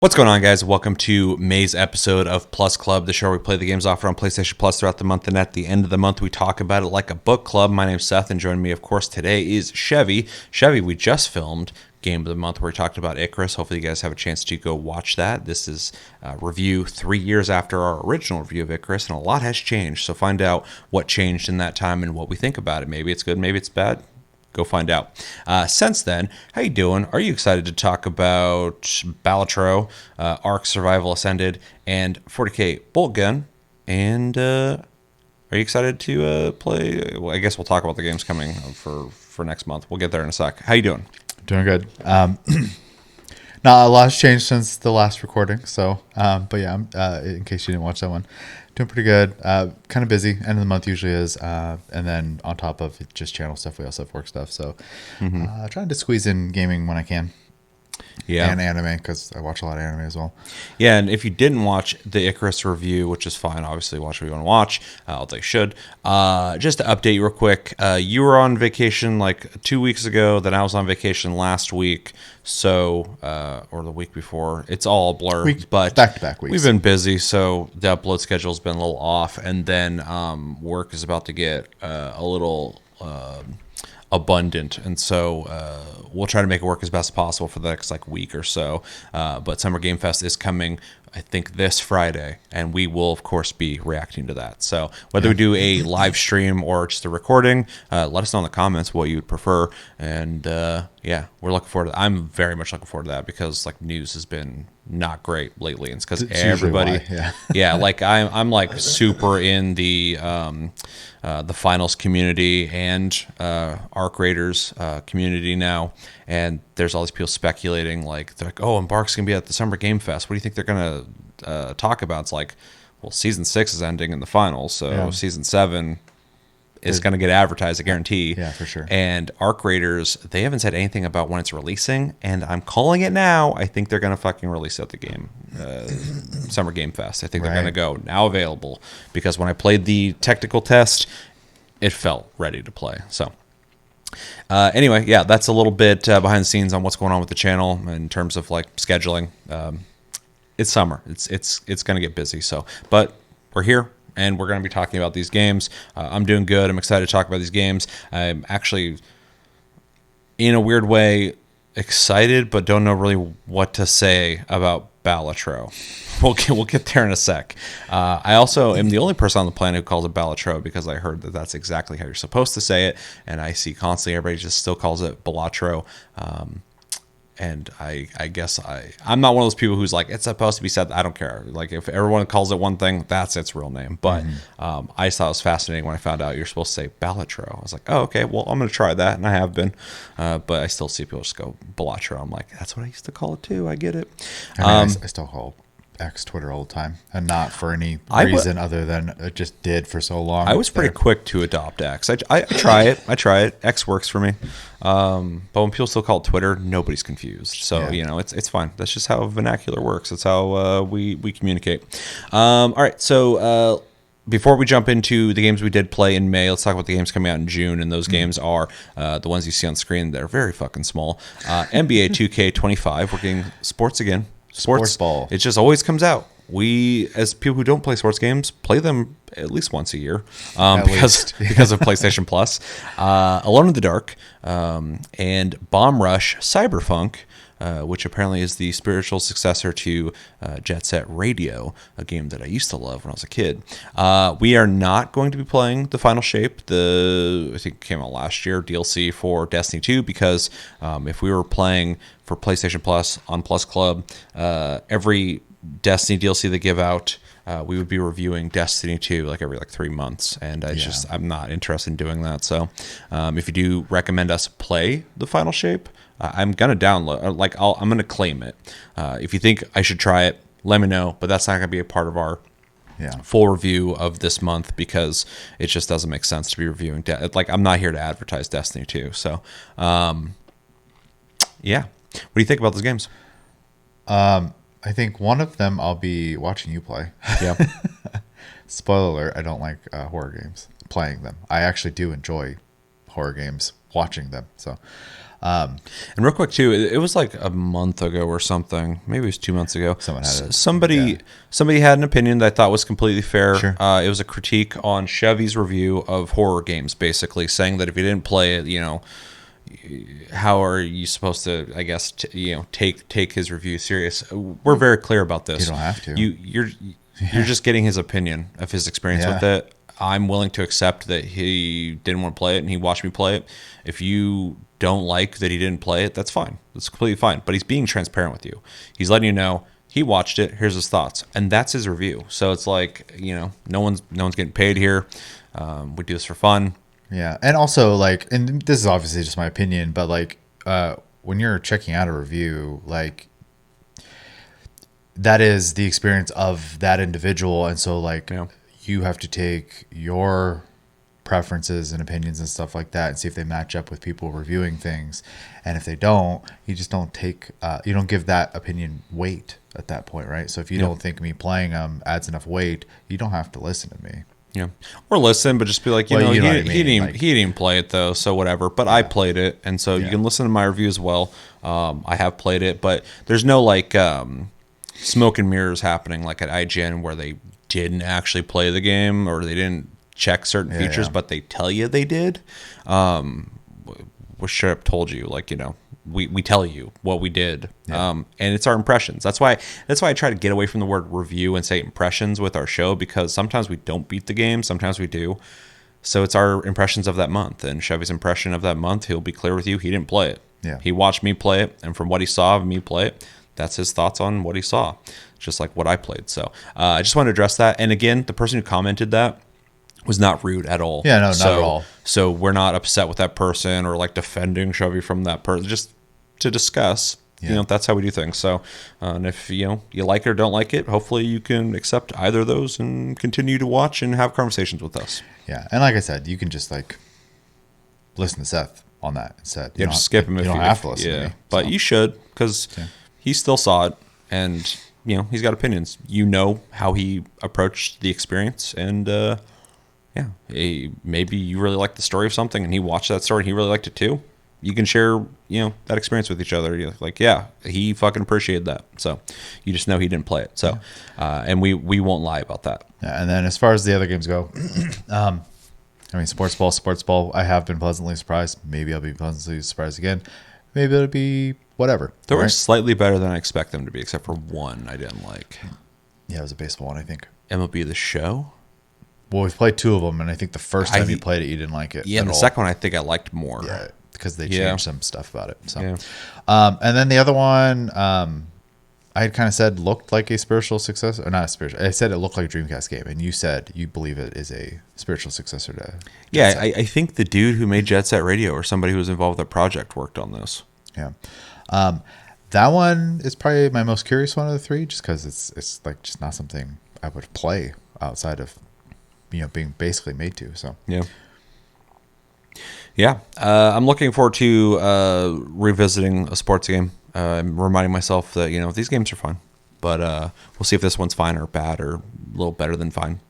What's going on, guys? Welcome to May's episode of Plus Club, the show where we play the games offered on PlayStation Plus throughout the month, and at the end of the month, we talk about it like a book club. My name's Seth, and joining me, of course, today is Chevy. Chevy, we just filmed Game of the Month where we talked about Icarus. Hopefully, you guys have a chance to go watch that. This is a review 3 years after our original review of Icarus, and a lot has changed. So find out what changed in that time and what we think about it. Maybe it's good, maybe it's bad. Go find out. Since then, how you doing? Are you excited to talk about Balatro, Ark Survival Ascended, and 40k Boltgun? And are you excited to play? Well, I guess we'll talk about the games coming for next month. We'll get there in a sec. How you doing? Doing good. Not a lot has changed since the last recording. So, but yeah, in case you didn't watch that one, doing pretty good. Kind of busy. End of the month usually is. And then on top of just channel stuff, we also have work stuff. So, trying to squeeze in gaming when I can. Yeah. And anime, because I watch a lot of anime as well. Yeah, and if you didn't watch the Icarus review, which is fine, obviously watch what you want to watch, although you should. Just to update you real quick, you were on vacation like 2 weeks ago, then I was on vacation last week, so, or the week before. It's all a blur, but back-to-back weeks. We've been busy, so the upload schedule's been a little off, and then work is about to get a little abundant, and so we'll try to make it work as best as possible for the next like week or so, but Summer Game Fest is coming, I think, this Friday, and we will of course be reacting to that. So whether we do a live stream or just a recording, let us know in the comments what you would prefer. And yeah, we're looking forward to that. I'm very much looking forward to that because like news has been not great lately, and it's because everybody yeah, like I'm like super in the finals community and Arc Raiders community now, and there's all these people speculating, like they're like, oh, Embark's gonna be at the Summer Game Fest, what do you think they're gonna talk about? It's like, well, season 6 is ending in the finals, so season 7 is going to get advertised, I guarantee. Yeah, for sure. And Arc Raiders, they haven't said anything about when it's releasing, and I'm calling it now. I think they're going to fucking release it at the game, Summer Game Fest. I think they're going to go now available, because when I played the technical test, it felt ready to play. So anyway, yeah, that's a little bit behind the scenes on what's going on with the channel in terms of like scheduling. It's summer. It's going to get busy. So, but we're here, and we're going to be talking about these games. I'm doing good. I'm excited to talk about these games. I'm actually, in a weird way, excited, but don't know really what to say about Balatro. We'll get there in a sec. I also am the only person on the planet who calls it Balatro, because I heard that that's exactly how you're supposed to say it, and I see constantly everybody just still calls it Balatro. And I guess I'm not one of those people who's like, it's supposed to be said. I don't care. Like, if everyone calls it one thing, that's its real name. But I just thought it was fascinating when I found out you're supposed to say Balatro. I was like, oh, okay, well, I'm going to try that. And I have been. But I still see people just go Balatro. I'm like, that's what I used to call it too. I get it. I still call X Twitter all the time, and not for any reason other than it just did for so long. I was pretty quick to adopt X. I try it. I try it. X works for me. But when people still call it Twitter, nobody's confused. So you know, it's fine. That's just how vernacular works. That's how we communicate. All right. So before we jump into the games we did play in May, let's talk about the games coming out in June. And those games are the ones you see on screen. They're very fucking small. NBA 2K25. We're getting sports again. Sports ball. It just always comes out. We, as people who don't play sports games, play them at least once a year because of PlayStation Plus. Alone in the Dark and Bomb Rush Cyberpunk, which apparently is the spiritual successor to Jet Set Radio, a game that I used to love when I was a kid. We are not going to be playing the Final Shape, I think it came out last year, DLC for Destiny 2, because if we were playing for PlayStation Plus on Plus Club, every Destiny DLC they give out, we would be reviewing Destiny 2 like every 3 months, and I'm not interested in doing that. So if you do recommend us play the Final Shape, I'm gonna download, I'm gonna claim it. If you think I should try it, let me know, but that's not gonna be a part of our full review of this month, because it just doesn't make sense to be reviewing I'm not here to advertise Destiny 2. So yeah, what do you think about those games? I think one of them I'll be watching you play. Yeah. Spoiler alert, I don't like horror games, playing them. I actually do enjoy horror games, watching them. So And real quick too, it was like a month ago or something. Maybe it was 2 months ago. Somebody had an opinion that I thought was completely fair. Sure. It was a critique on Chevy's review of horror games, basically saying that if you didn't play it, how are you supposed to, I guess, take his review serious? We're very clear about this. You don't have to. You're just getting his opinion of his experience with it. I'm willing to accept that he didn't want to play it and he watched me play it. If you don't like that he didn't play it, that's fine. That's completely fine. But he's being transparent with you. He's letting you know he watched it. Here's his thoughts, and that's his review. So it's like, no one's getting paid here. We do this for fun. Yeah, and also like, and this is obviously just my opinion, but like, when you're checking out a review, like, that is the experience of that individual, and so like, you have to take your preferences and opinions and stuff like that and see if they match up with people reviewing things, and if they don't, you just don't you don't give that opinion weight at that point, right? So if you don't think me playing them adds enough weight, you don't have to listen to me. Yeah, or listen, but just be like, he didn't play it though, so whatever. But I played it, and so you can listen to my review as well. I have played it, but there's no like smoke and mirrors happening like at IGN where they didn't actually play the game or they didn't check certain features, but they tell you they did. Wish I told you, like, we tell you what we did, and it's our impressions. That's why I try to get away from the word review and say impressions with our show, because sometimes we don't beat the game, sometimes we do. So it's our impressions of that month, and Chevy's impression of that month, he'll be clear with you, he didn't play it. Yeah. He watched me play it, and from what he saw of me play it, that's his thoughts on what he saw, just like what I played. So I just want to address that. And again, the person who commented that was not rude at all. Yeah, no, not at all. So we're not upset with that person or like defending Chevy from that person. Just to discuss, that's how we do things. So, and if you like it or don't like it, hopefully you can accept either of those and continue to watch and have conversations with us. Yeah, and like I said, you can just like listen to Seth on that instead. Yeah, just skip him if you don't have to listen to me. But you should, because he still saw it, and he's got opinions. You know how he approached the experience, and maybe you really like the story of something, and he watched that story and he really liked it too. You can share, that experience with each other. You're like, yeah, he fucking appreciated that. So you just know he didn't play it. So, and we won't lie about that. Yeah, and then as far as the other games go, sports ball, I have been pleasantly surprised. Maybe I'll be pleasantly surprised again. Maybe it'll be whatever. They were slightly better than I expect them to be, except for one I didn't like. Yeah, it was a baseball one, I think. MLB The Show? Well, we've played two of them, and I think the first time you played it, you didn't like it. Yeah, and the second one I think I liked more. Yeah, because they changed some stuff about it. So, and then the other one, I had kind of said looked like a spiritual successor, or not a spiritual. I said it looked like a Dreamcast game, and you said you believe it is a spiritual successor to. Yeah, I think the dude who made Jet Set Radio or somebody who was involved with the project worked on this. Yeah, that one is probably my most curious one of the three, just because it's like just not something I would play outside of being basically made to. So I'm looking forward to revisiting a sports game. I'm reminding myself that these games are fun, but we'll see if this one's fine or bad or a little better than fine.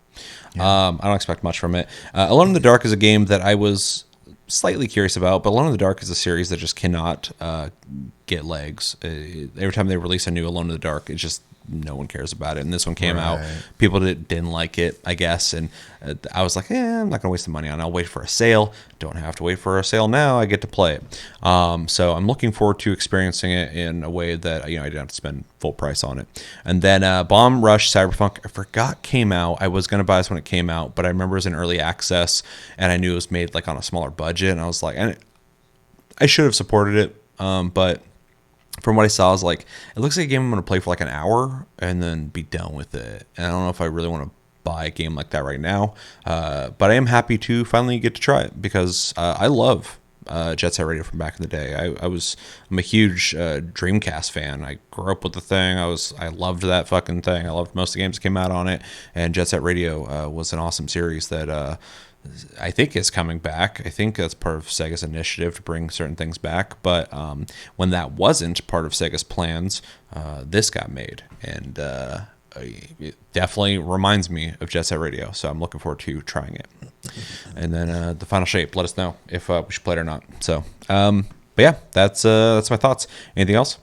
I don't expect much from it. Alone in the Dark is a game that I was slightly curious about, but Alone in the Dark is a series that just cannot get legs. Every time they release a new Alone in the Dark, it's just no one cares about it. And this one came out, people didn't like it, I guess, and I was like, I'm not gonna waste the money on it. I'll wait for a sale. Don't have to wait for a sale now. I get to play it. So I'm looking forward to experiencing it in a way that I didn't have to spend full price on it. And then Bomb Rush Cyberpunk, I forgot came out. I was gonna buy this when it came out, but I remember it was in early access, and I knew it was made like on a smaller budget, and I was like, and I should have supported it, but from what I saw, I was like, it looks like a game I'm going to play for like an hour and then be done with it. And I don't know if I really want to buy a game like that right now. But I am happy to finally get to try it because I love Jet Set Radio from back in the day. I'm a huge Dreamcast fan. I grew up with the thing. I loved that fucking thing. I loved most of the games that came out on it. And Jet Set Radio was an awesome series that I think is coming back. I think that's part of Sega's initiative to bring certain things back. But when that wasn't part of Sega's plans, this got made. And it definitely reminds me of Jet Set Radio. So I'm looking forward to trying it. And then the final shape, let us know if we should play it or not. So, but but yeah, that's my thoughts. Anything else?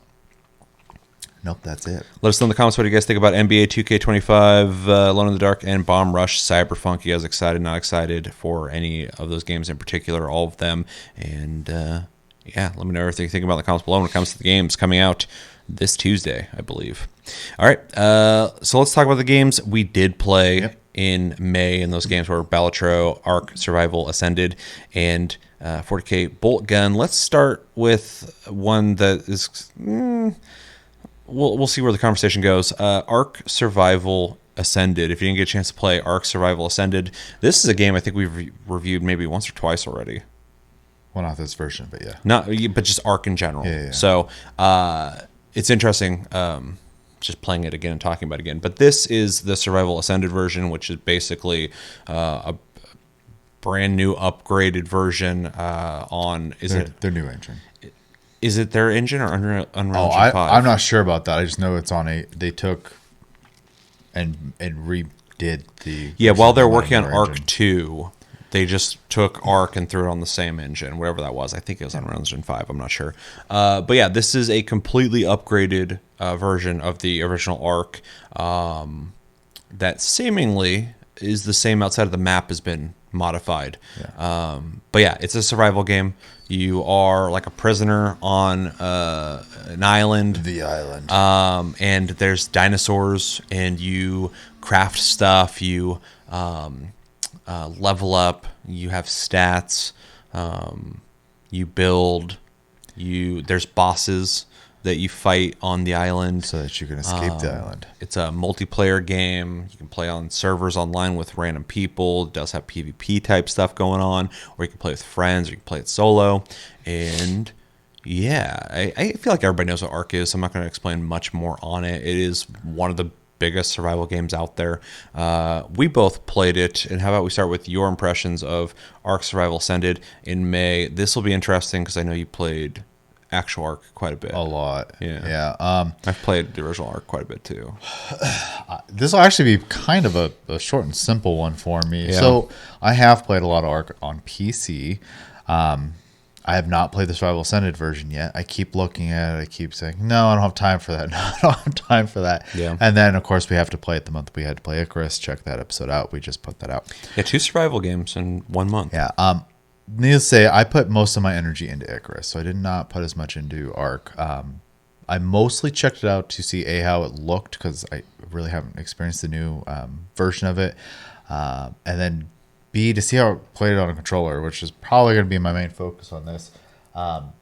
Nope, that's it. Let us know in the comments what you guys think about NBA 2K25, Alone in the Dark, and Bomb Rush Cyberpunk. You guys excited, not excited for any of those games in particular, all of them? And yeah, let me know everything you think about in the comments below when it comes to the games coming out this Tuesday, I believe. All right, so let's talk about the games we did play in May, and those games were Balatro, Ark Survival Ascended, and 40k Boltgun. Let's start with one that is... We'll see where the conversation goes. Ark Survival Ascended. If you didn't get a chance to play Ark Survival Ascended, this is a game I think we've reviewed maybe once or twice already. Well, not this version, but yeah. But just Ark in general. Yeah. So it's interesting just playing it again and talking about it again. But this is the Survival Ascended version, which is basically a brand new upgraded version on... Their new engine. Is it their engine or Unreal Engine 5? I'm not sure about that. I just know it's on they took and redid the... Yeah, while they're working on Ark 2, they just took Ark and threw it on the same engine, whatever that was. I think it was Unreal Engine 5. I'm not sure. But yeah, this is a completely upgraded version of the original Ark that seemingly is the same outside of the map has been modified. Yeah. But yeah, it's a survival game. You are like a prisoner on an island. The island. And there's dinosaurs, and you craft stuff. You level up. You have stats. You build. There's bosses that you fight on the island so that you can escape the island. It's a multiplayer game. You can play on servers online with random people. It does have PvP type stuff going on, or you can play with friends, or you can play it solo. And yeah, I feel like everybody knows what Ark is, so I'm not going to explain much more on it. It is one of the biggest survival games out there. We both played it, and how about we start with your impressions of Ark Survival Ascended in May? This will be interesting because I know you played actual Ark quite a bit. A lot. Yeah. I've played the original Ark quite a bit too. This will actually be kind of a short and simple one for me. Yeah. So I have played a lot of Ark on PC. I have not played the Survival Ascended version yet. I keep looking at it. I keep saying, no, I don't have time for that. No, I don't have time for that. Yeah. And then, of course, we have to play it the month we had to play Icarus. Check that episode out. We just put that out. Yeah, 2 survival games in 1 month. Yeah. Needless to say, I put most of my energy into Icarus, so I did not put as much into Ark. I mostly checked it out to see how it looked, because I really haven't experienced the new version of it, and then B, to see how it played on a controller, which is probably going to be my main focus on this. So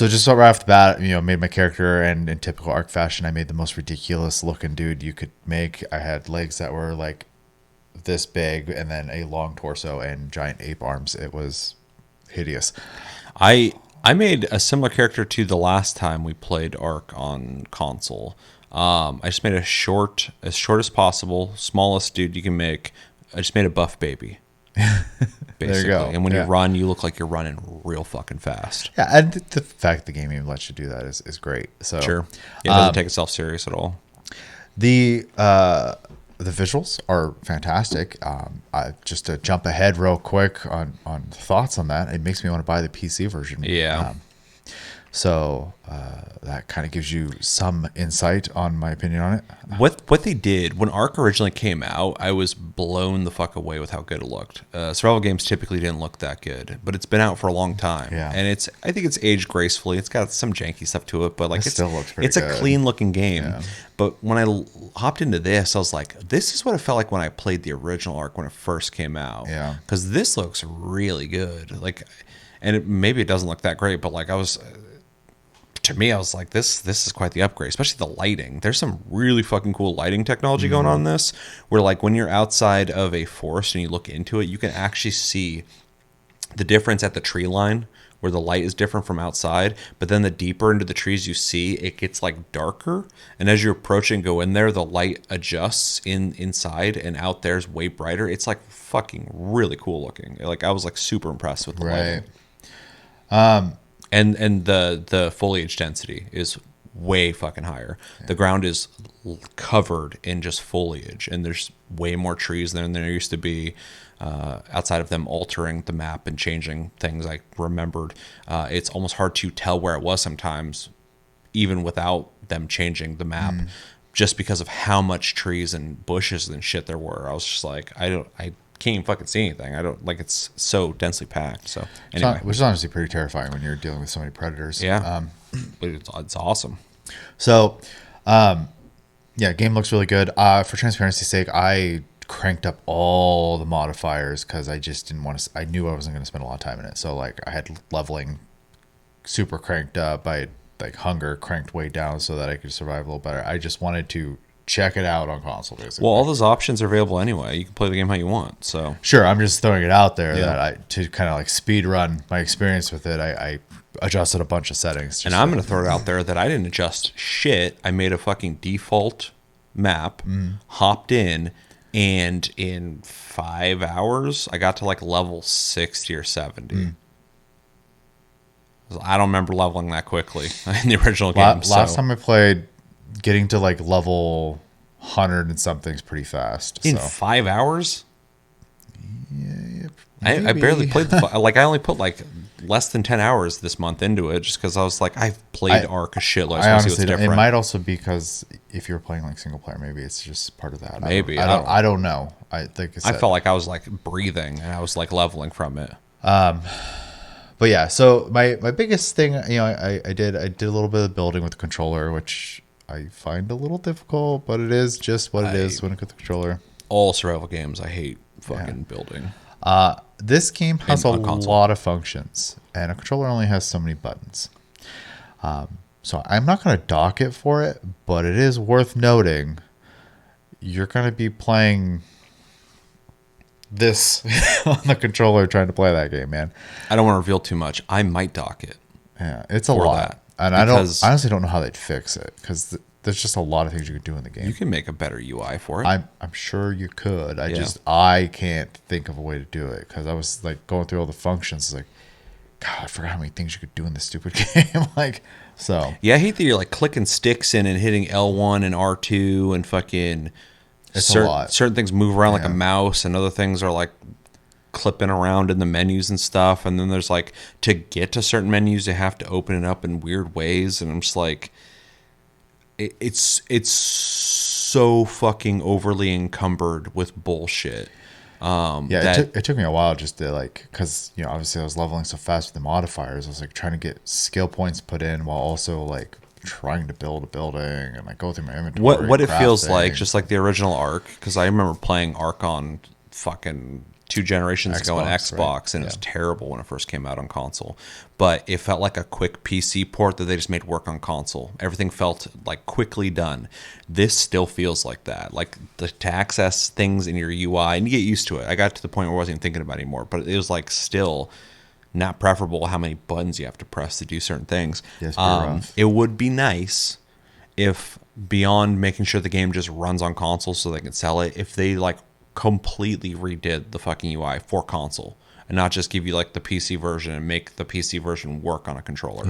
just right off the bat, made my character, and in typical Ark fashion, I made the most ridiculous looking dude you could make. I had legs that were like this big, and then a long torso and giant ape arms. It was hideous. I made a similar character to the last time we played Ark on console. I just made as short as possible, smallest dude you can make. I just made a buff baby. Basically. There you go. And when you run, you look like you're running real fucking fast. Yeah, and the fact the game even lets you do that is great. So sure. It doesn't take itself serious at all. The visuals are fantastic. Just to jump ahead real quick on thoughts on that, it makes me want to buy the PC version. Yeah. So that kind of gives you some insight on my opinion on it. What they did when Ark originally came out, I was blown the fuck away with how good it looked. Survival games typically didn't look that good, but it's been out for a long time. Yeah. And I think it's aged gracefully. It's got some janky stuff to it, but like it still looks pretty it's good. a clean looking game. Yeah. But when I hopped into this, I was like, this is what it felt like when I played the original Ark when it first came out. Yeah. Because this looks really good. Maybe it doesn't look that great, but to me, I was like, this is quite the upgrade, especially the lighting. There's some really fucking cool lighting technology going on in this, where like when you're outside of a forest and you look into it, you can actually see the difference at the tree line where the light is different from outside. But then the deeper into the trees you see, it gets like darker. And as you approach and go in there, the light adjusts inside, and out there's way brighter. It's like fucking really cool looking. Like I was like super impressed with the lighting. And the foliage density is way fucking higher. Yeah. The ground is covered in just foliage, and there's way more trees than there used to be. Outside of them altering the map and changing things, I remembered it's almost hard to tell where it was sometimes, even without them changing the map, just because of how much trees and bushes and shit there were. I was just like, I can't even fucking see anything. I don't like, it's so densely packed. So anyway, which is honestly pretty terrifying when you're dealing with so many predators. Yeah, but it's awesome. So, yeah, game looks really good. For transparency's sake, I cranked up all the modifiers because I just didn't want to. I knew I wasn't going to spend a lot of time in it. So, like, I had leveling super cranked up. I had, like, hunger cranked way down so that I could survive a little better. I just wanted to check it out on console, basically. Well, all those options are available anyway. You can play the game how you want. So sure, I'm just throwing it out there that to kind of like speed run my experience with it. I adjusted a bunch of settings. And I'm going to throw it out there that I didn't adjust shit. I made a fucking default map, hopped in, and in 5 hours, I got to like level 60 or 70. I don't remember leveling that quickly in the original game. Last time I played, getting to like level 100 and something is pretty fast. In 5 hours? Yeah, I barely played like I only put like less than 10 hours this month into it just because I was like, I've played Ark a shitload. I honestly, it might also be because if you're playing like single player, maybe it's just part of that. Maybe. I don't know. I think I felt like I was like breathing and I was like leveling from it. But yeah, so my biggest thing, I did a little bit of building with the controller, which I find a little difficult, but it is just what it is when it comes to the controller. All survival games, I hate fucking building. This game has a lot of functions, and a controller only has so many buttons. So I'm not going to dock it for it, but it is worth noting you're going to be playing this on the controller trying to play that game, man. I don't want to reveal too much. I might dock it. Yeah, it's a lot. And I honestly don't know how they'd fix it because there's just a lot of things you could do in the game. You can make a better UI for it. I'm sure you could. I can't think of a way to do it because I was like going through all the functions. Like, God, I forgot how many things you could do in this stupid game. Yeah, I hate that you're like clicking sticks in and hitting L1 and R2 and fucking. It's a lot. Certain things move around like a mouse, and other things are like clipping around in the menus and stuff. And then there's like, to get to certain menus, you have to open it up in weird ways. And I'm just like, it's so fucking overly encumbered with bullshit. It took me a while just to like, because obviously I was leveling so fast with the modifiers. I was like trying to get skill points put in while also like trying to build a building and like go through my inventory. What it feels like, just like the original Ark, because I remember playing Ark on fucking 2 generations ago on Xbox, right? And it was terrible when it first came out on console. But it felt like a quick PC port that they just made work on console. Everything felt like quickly done. This still feels like that. Like to access things in your UI, and you get used to it. I got to the point where I wasn't even thinking about it anymore, but it was like still not preferable how many buttons you have to press to do certain things. It would be nice if, beyond making sure the game just runs on console so they can sell it, if they like completely redid the fucking UI for console and not just give you like the PC version and make the PC version work on a controller.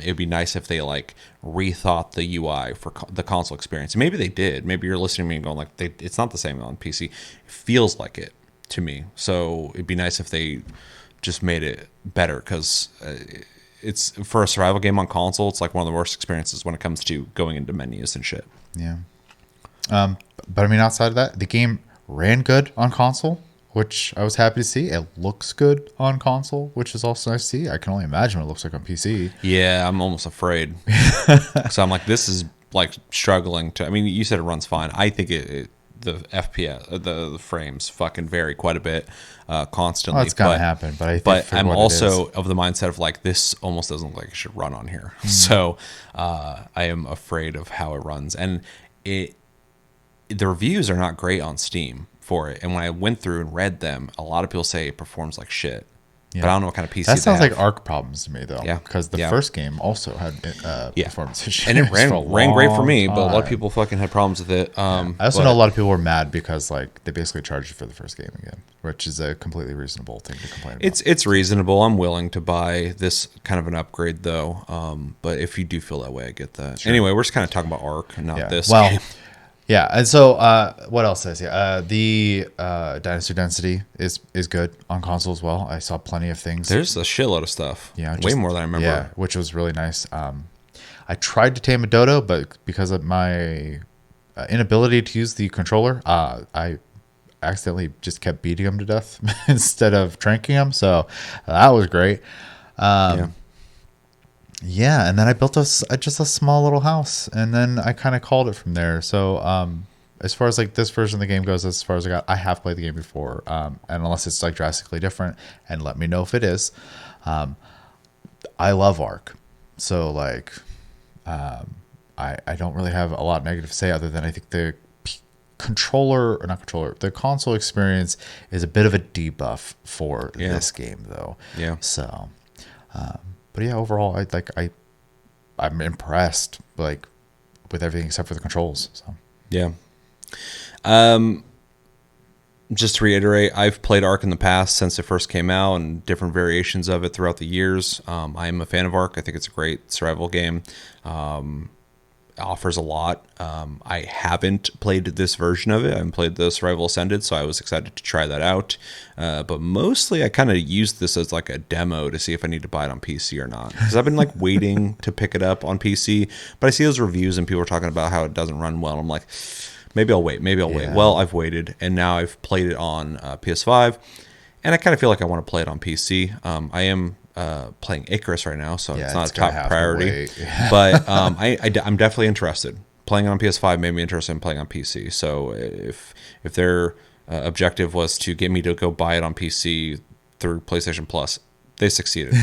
It'd be nice if they like rethought the UI for the console experience. And maybe they did. Maybe you're listening to me and going like, it's not the same on PC. It feels like it to me. So it'd be nice if they just made it better, because it's, for a survival game on console, it's like one of the worst experiences when it comes to going into menus and shit. But I mean, outside of that, the game ran good on console, which I was happy to see. It looks good on console, which is also nice to see. I can only imagine what it looks like on PC. Yeah, I'm almost afraid. So I'm like, this is like struggling to. I mean, you said it runs fine. I think the FPS, the frames fucking vary quite a bit constantly. Well, that's gonna happen, but I'm also of the mindset of like, this almost doesn't look like it should run on here. So I am afraid of how it runs, and the reviews are not great on Steam for it. And when I went through and read them, a lot of people say it performs like shit. But I don't know what kind of PC that sounds they like have. Ark problems to me, though. Yeah. Because the Yeah. first game also had performance issues. And it ran great for me, but a lot of time. people fucking had problems with it. I also know a lot of people were mad because like they basically charged you for the first game again, which is a completely reasonable thing to complain about. It's reasonable. I'm willing to buy this kind of an upgrade though. But if you do feel that way, I get that. Sure. Anyway, we're just kind of talking about Ark, not this game. Yeah, and so what else is the dinosaur density is good on console as well. I saw plenty of things. There's a shitload of stuff. Yeah, way more than I remember. Yeah, which was really nice. I tried to tame a dodo, but because of my inability to use the controller, I accidentally just kept beating him to death instead of tranking him. So that was great. Yeah, and then I built just a small little house, and then I kind of called it from there. So as far as like this version of the game goes, as far as I have played the game before, and unless it's like drastically different, and let me know if it is. I love Ark, so like I don't really have a lot negative to say other than I think the the console experience is a bit of a debuff for this game though. Yeah. So. But yeah, overall, I'm impressed, like with everything except for the controls. So yeah. Just to reiterate, I've played Ark in the past since it first came out, and different variations of it throughout the years. I am a fan of Ark. I think it's a great survival game. Offers a lot. I haven't played this version of it. I haven't played the Survival Ascended, so I was excited to try that out. But mostly I kind of used this as like a demo to see if I need to buy it on PC or not. Because I've been like waiting to pick it up on PC, but I see those reviews and people are talking about how it doesn't run well. I'm like, maybe I'll wait. Well, I've waited, and now I've played it on PS5, and I kind of feel like I want to play it on PC. I am playing Icarus right now, so it's not a top priority. But I'm definitely interested. Playing on PS5 made me interested in playing on PC. So if their objective was to get me to go buy it on PC through PlayStation Plus, they succeeded.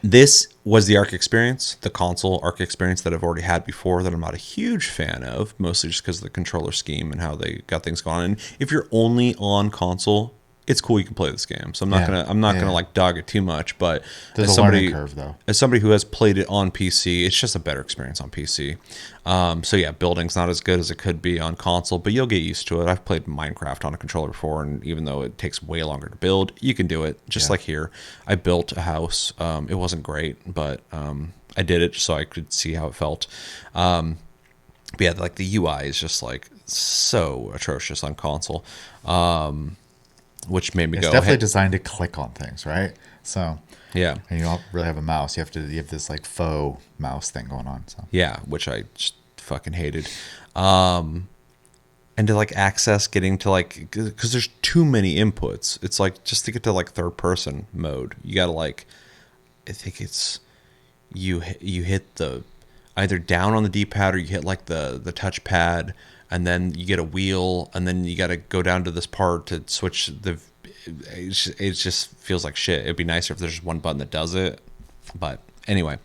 This was the Ark experience, the console Ark experience that I've already had before that I'm not a huge fan of, mostly just because of the controller scheme and how they got things going on. And if you're only on console, it's cool you can play this game. So I'm not gonna like dog it too much, but there's a learning curve though. As somebody who has played it on PC, it's just a better experience on PC. So yeah, building's not as good as it could be on console, but you'll get used to it. I've played Minecraft on a controller before, and even though it takes way longer to build, you can do it. Just like here, I built a house. It wasn't great, but I did it so I could see how it felt. But yeah, like the UI is just like so atrocious on console. Which made me go. It's definitely designed to click on things, right? So yeah, and you don't really have a mouse. You have this like faux mouse thing going on. So yeah, which I just fucking hated. And to like access getting to like, because there's too many inputs. It's like just to get to like third person mode, you gotta like, I think it's you hit the either down on the D-pad or you hit like the touchpad. And then you get a wheel, and then you got to go down to this part to switch the. It just feels like shit. It'd be nicer if there's just one button that does it. But anyway,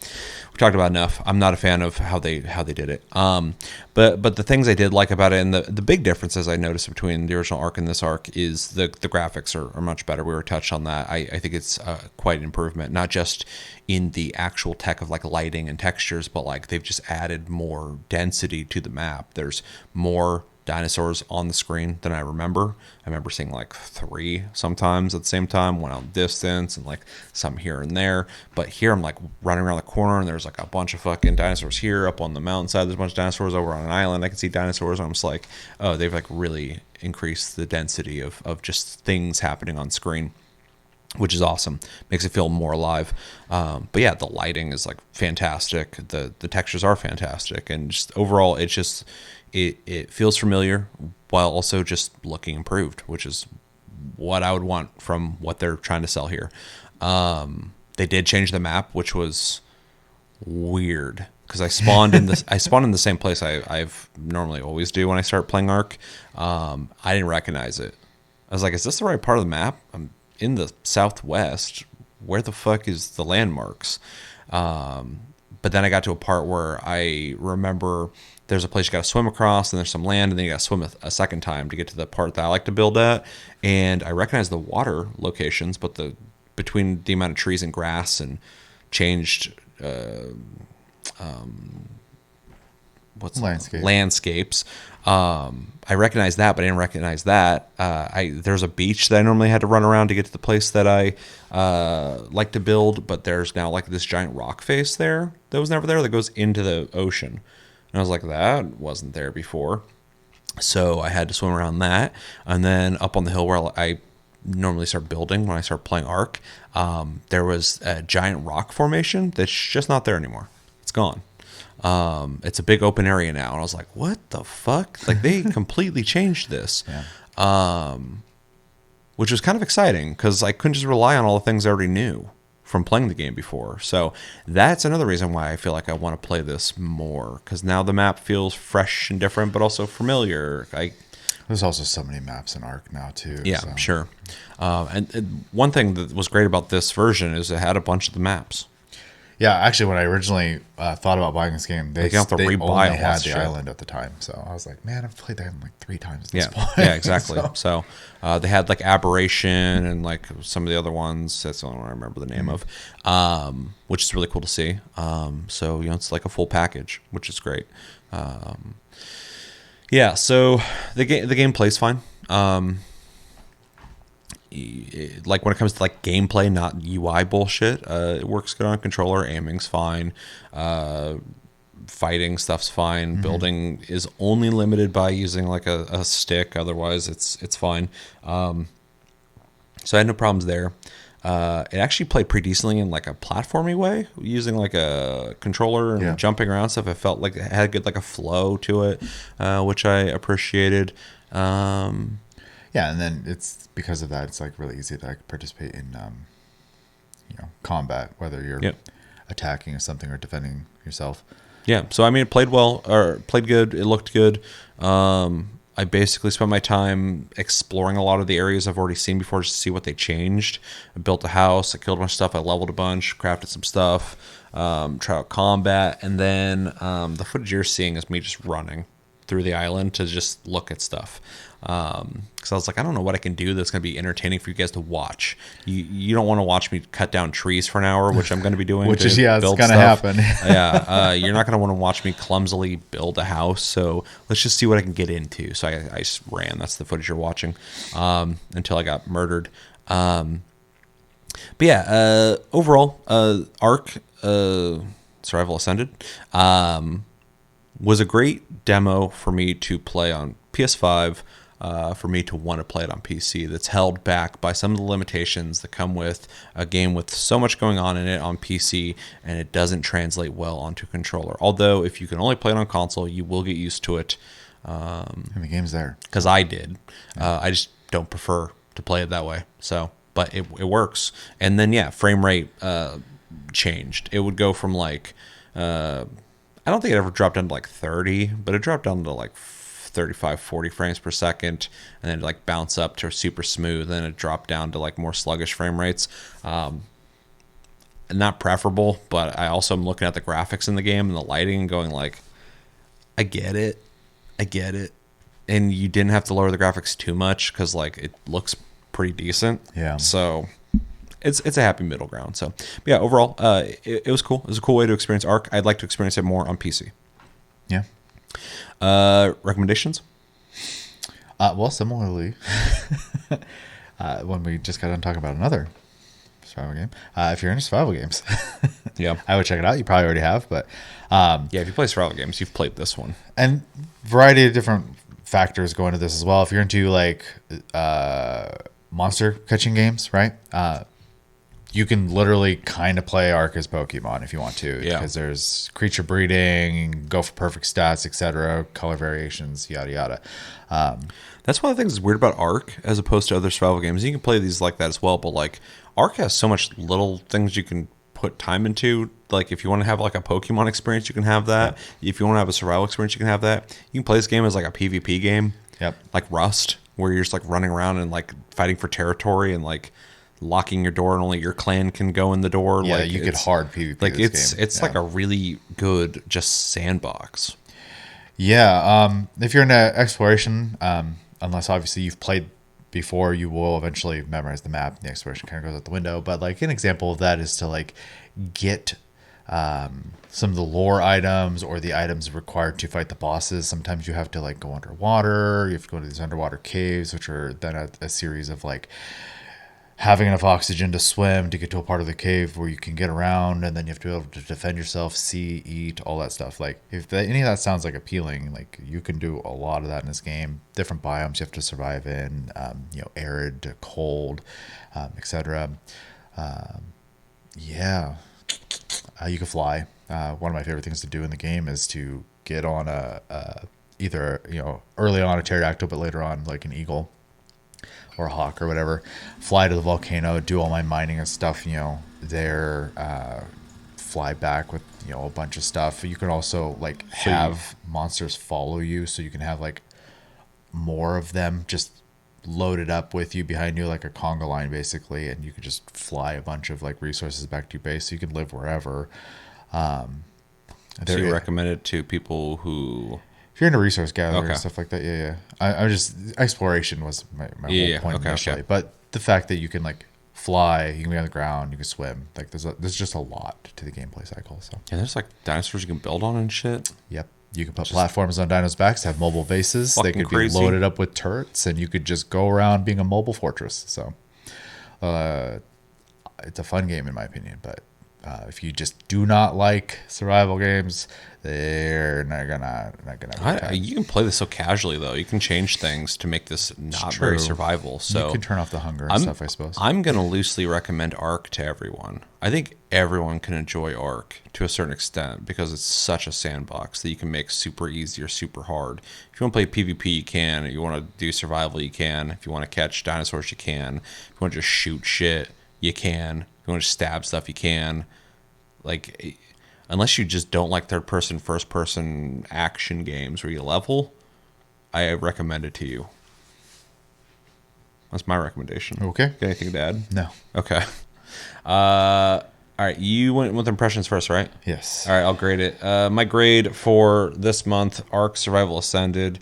we talked about enough. I'm not a fan of how they did it. But the things I did like about it, and the big differences I noticed between the original Ark and this Ark is the graphics are much better. We were touched on that. I think it's quite an improvement, not just in the actual tech of like lighting and textures, but like they've just added more density to the map. There's more dinosaurs on the screen than I remember. I remember seeing like 3 sometimes at the same time, one out distance and like some here and there. But here I'm like running around the corner and there's like a bunch of fucking dinosaurs here. Up on the mountainside there's a bunch of dinosaurs. Over on an island I can see dinosaurs, and I'm just like, oh, they've like really increased the density of just things happening on screen, which is awesome. Makes it feel more alive. But yeah, the lighting is like fantastic. The textures are fantastic, and just overall it's just it feels familiar while also just looking improved, which is what I would want from what they're trying to sell here. They did change the map, which was weird because I spawned in the same place I've normally always do when I start playing Ark. I didn't recognize it. I was like, is this the right part of the map? I'm in the southwest. Where the fuck is the landmarks? But then I got to a part where I remember there's a place you got to swim across, and there's some land, and then you got to swim a second time to get to the part that I like to build at. And I recognize the water locations, but between the amount of trees and grass and changed landscapes. I recognized that, but I didn't recognize that. There's a beach that I normally had to run around to get to the place that I like to build, but there's now like this giant rock face there that was never there that goes into the ocean. And I was like, that wasn't there before. So I had to swim around that. And then up on the hill where I normally start building when I start playing Ark, there was a giant rock formation that's just not there anymore. It's gone. It's a big open area now. And I was like, what the fuck? Like, they completely changed this. Yeah. Which was kind of exciting because I couldn't just rely on all the things I already knew from playing the game before. So that's another reason why I feel like I want to play this more, because now the map feels fresh and different, but also familiar. There's also so many maps in Ark now, too. Yeah, so. Sure. And one thing that was great about this version is it had a bunch of the maps. Yeah, actually, when I originally thought about buying this game, they only had the island at the time. So I was like, man, I've played the island like 3 times at this point. Yeah, exactly. So they had like Aberration and like some of the other ones. That's the only one I remember the name of, which is really cool to see. So, it's like a full package, which is great. Yeah, so the game plays fine. Like when it comes to like gameplay, not UI bullshit, it works good on a controller. Aiming's fine, fighting stuff's fine. Building is only limited by using like a stick, otherwise it's fine. So I had no problems there. It actually played pretty decently in like a platformy way, using like a controller and jumping around stuff. It felt like it had good like a flow to it, which I appreciated. Yeah, and then it's because of that, it's like really easy to like participate in, combat, whether you're attacking or something or defending yourself. Yeah, so I mean, it played well, or played good. It looked good. I basically spent my time exploring a lot of the areas I've already seen before, just to see what they changed. I built a house, I killed a bunch of stuff, I leveled a bunch, crafted some stuff, tried out combat, and then the footage you're seeing is me just running through the island to just look at stuff. Because I was like, I don't know what I can do that's going to be entertaining for you guys to watch. You don't want to watch me cut down trees for an hour, which I'm going to be doing. Which is, it's going to happen. You're not going to want to watch me clumsily build a house. So let's just see what I can get into. So I just ran. That's the footage you're watching, until I got murdered. But yeah, overall, Ark Survival Ascended was a great demo for me to play on PS5, for me to want to play it on PC. That's held back by some of the limitations that come with a game with so much going on in it on PC, and it doesn't translate well onto a controller. Although, if you can only play it on console, you will get used to it. And the game's there. Because I did. I just don't prefer to play it that way. So, but it works. And then, frame rate changed. It would go from like... I don't think it ever dropped down to like 30, but it dropped down to like 35, 40 frames per second, and then like bounce up to super smooth, and then it dropped down to like more sluggish frame rates. Not preferable, but I also am looking at the graphics in the game and the lighting and going like, I get it. And you didn't have to lower the graphics too much because like it looks pretty decent. Yeah. So it's a happy middle ground. So yeah, overall, it was cool. It was a cool way to experience Ark. I'd like to experience it more on PC. Yeah. Recommendations? Well, similarly, when we just got done talking about another survival game, if you're into survival games, I would check it out. You probably already have, but if you play survival games, you've played this one. And variety of different factors go into this as well. If you're into like monster catching games, right? You can literally kind of play Ark as Pokemon if you want to, because there's creature breeding, go for perfect stats, etc., color variations, yada yada. That's one of the things that's weird about Ark as opposed to other survival games. You can play these like that as well, but like Ark has so much little things you can put time into. Like if you want to have like a Pokemon experience, you can have that. If you want to have a survival experience, you can have that. You can play this game as like a PvP game, like Rust, where you're just like running around and like fighting for territory and like locking your door and only your clan can go in the door. Yeah, like you could hard PvP Like this game. it's like a really good just sandbox. Yeah, if you're into exploration, unless obviously you've played before, you will eventually memorize the map. The exploration kind of goes out the window. But like an example of that is to like get some of the lore items or the items required to fight the bosses. Sometimes you have to like go underwater. You have to go to these underwater caves, which are then a series of like having enough oxygen to swim to get to a part of the cave where you can get around, and then you have to be able to defend yourself, see, eat, all that stuff. Like if any of that sounds like appealing, like you can do a lot of that in this game. Different biomes you have to survive in, arid to cold, etc. Yeah, you can fly. One of my favorite things to do in the game is to get on either early on a pterodactyl, but later on like an eagle or a hawk or whatever, fly to the volcano, do all my mining and stuff, there, fly back with, a bunch of stuff. You can also like have monsters follow you, so you can have like more of them just loaded up with you behind you, like a conga line basically, and you can just fly a bunch of like resources back to your base, so you can live wherever. So you recommend it to people who... If you're into resource gathering and stuff like that, yeah. I just exploration was my whole point initially. Okay. But the fact that you can like fly, you can be on the ground, you can swim, like there's just a lot to the gameplay cycle. So yeah, there's like dinosaurs you can build on and shit. Yep, you can put platforms on dinos' backs, have mobile bases. They could be loaded up with turrets, and you could just go around being a mobile fortress. So it's a fun game in my opinion, but. If you just do not like survival games, they're not gonna. You can play this so casually though. You can change things to make this not very survival. So you can turn off the hunger and stuff, I suppose. I'm gonna loosely recommend Ark to everyone. I think everyone can enjoy Ark to a certain extent because it's such a sandbox that you can make super easy or super hard. If you want to play PvP, you can. If you want to do survival, you can. If you want to catch dinosaurs, you can. If you want to just shoot shit, you can. If you want to stab stuff, you can. Like, unless you just don't like third-person, first-person action games where you level, I recommend it to you. That's my recommendation. Okay. Got anything to add? No. Okay. All right. You went with impressions first, right? Yes. All right. I'll grade it. My grade for this month, Ark Survival Ascended.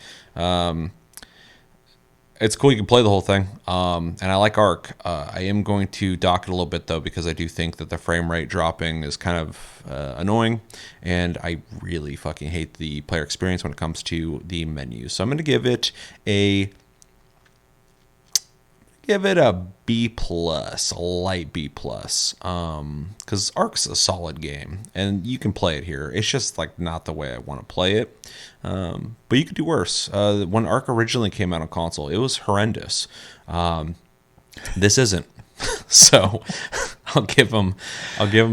It's cool. You can play the whole thing. And I like Ark. I am going to dock it a little bit, though, because I do think that the frame rate dropping is kind of annoying. And I really fucking hate the player experience when it comes to the menu. So I'm going to give it a B+, a light B+. Because Ark's a solid game, and you can play it here. It's just like not the way I want to play it. But you could do worse. When Ark originally came out on console, it was horrendous. This isn't. So I'll give them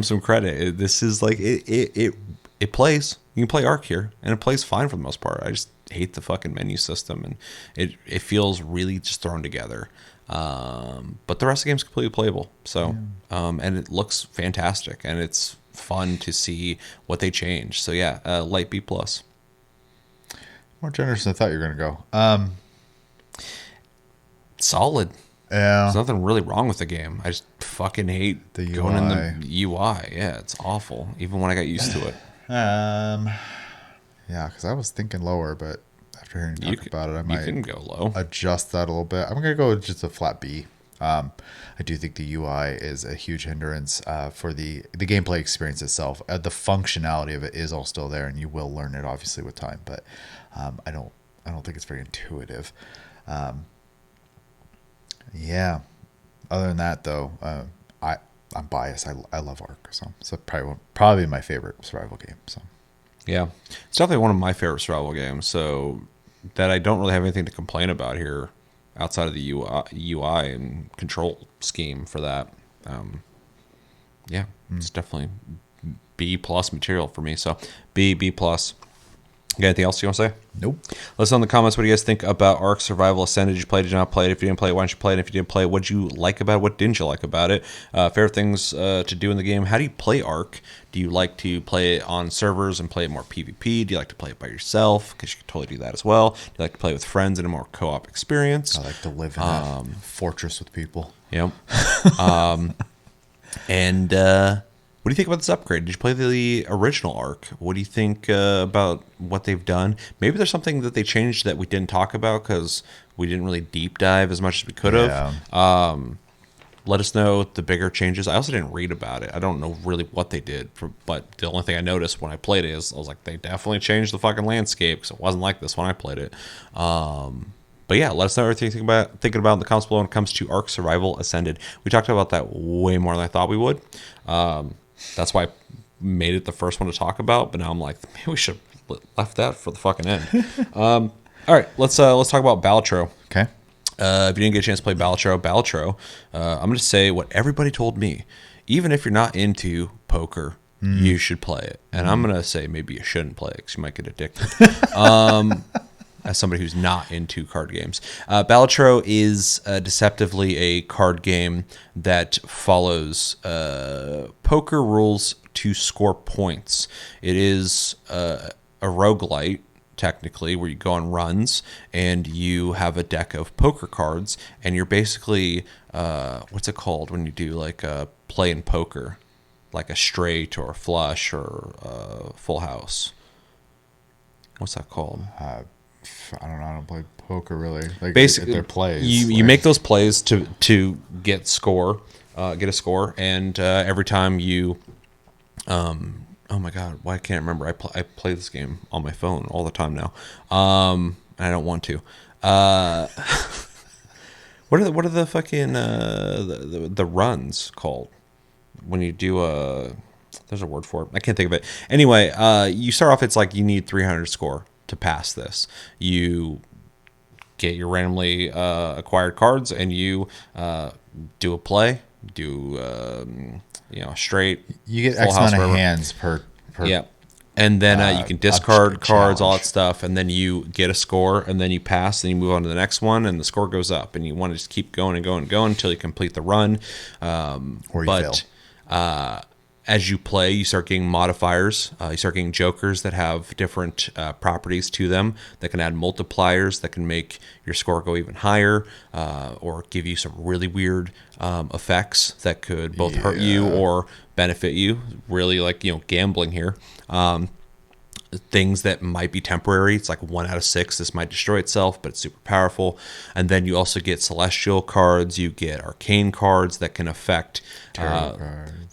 some credit. This is like it plays. You can play Ark here, and it plays fine for the most part. I just hate the fucking menu system, and it feels really just thrown together. But the rest of the game's completely playable. So, and it looks fantastic, and it's fun to see what they changed. So yeah, light B+. More generous than I thought you were gonna go. Solid. Yeah. There's nothing really wrong with the game. I just fucking hate the going in the UI. Yeah, it's awful. Even when I got used to it. Yeah, because I was thinking lower, but after hearing you talk about it, I might can go low. Adjust that a little bit. I'm gonna go with just a flat B. I do think the UI is a huge hindrance for the gameplay experience itself. The functionality of it is all still there, and you will learn it obviously with time. But I don't think it's very intuitive. Yeah. Other than that, though, I'm biased. I love Ark, so it's probably my favorite survival game. So yeah, it's definitely one of my favorite survival games. So that I don't really have anything to complain about here outside of the UI and control scheme for that. It's definitely B+ material for me. So B+. You got anything else you want to say? Nope. Let us know in the comments what do you guys think about Ark Survival Ascended. Did you play it? Did you not play it? If you didn't play it, why didn't you play it? If you didn't play it, what did you like about it? What didn't you like about it? Favorite things to do in the game. How do you play Ark? Do you like to play it on servers and play it more PvP? Do you like to play it by yourself? Because you can totally do that as well. Do you like to play with friends in a more co-op experience? I like to live in a fortress with people. Yep. And what do you think about this upgrade? Did you play the original Ark? What do you think about what they've done? Maybe there's something that they changed that we didn't talk about because we didn't really deep dive as much as we could have. Yeah. Let us know the bigger changes. I also didn't read about it. I don't know really what they did, but the only thing I noticed when I played it is I was like, they definitely changed the fucking landscape because it wasn't like this when I played it. But yeah, let us know what you're thinking about in the comments below when it comes to Ark Survival Ascended. We talked about that way more than I thought we would. That's why I made it the first one to talk about. But now I'm like, maybe we should have left that for the fucking end. All right, let's talk about Balatro. Okay. If you didn't get a chance to play Balatro, I'm going to say what everybody told me. Even if you're not into poker, you should play it. And I'm going to say maybe you shouldn't play it because you might get addicted. As somebody who's not into card games. Balatro is deceptively a card game that follows poker rules to score points. It is a roguelite, technically, where you go on runs and you have a deck of poker cards and you're basically what's it called when you do like a play in poker, like a straight or a flush or a full house. What's that called? I don't know. I don't play poker really. Like basically, their plays. You make those plays to get get a score, and every time you, oh my god, why can't I remember? I play this game on my phone all the time now, and I don't want to. What are the fucking the runs called when you do there's a word for it. I can't think of it. Anyway, you start off. It's like you need 300 score to pass this. You get your randomly acquired cards and you do a play, do straight. You get X amount of hands per yeah. And then you can discard cards, all that stuff, and then you get a score, and then you pass, and you move on to the next one, and the score goes up, and you want to just keep going and going and going until you complete the run. Or you fail. As you play, you start getting modifiers. You start getting jokers that have different properties to them that can add multipliers that can make your score go even higher or give you some really weird effects that could both hurt you or benefit you. Really like, gambling here. Things that might be temporary. It's like 1 out of 6. This might destroy itself, but it's super powerful. And then you also get celestial cards. You get arcane cards that can affect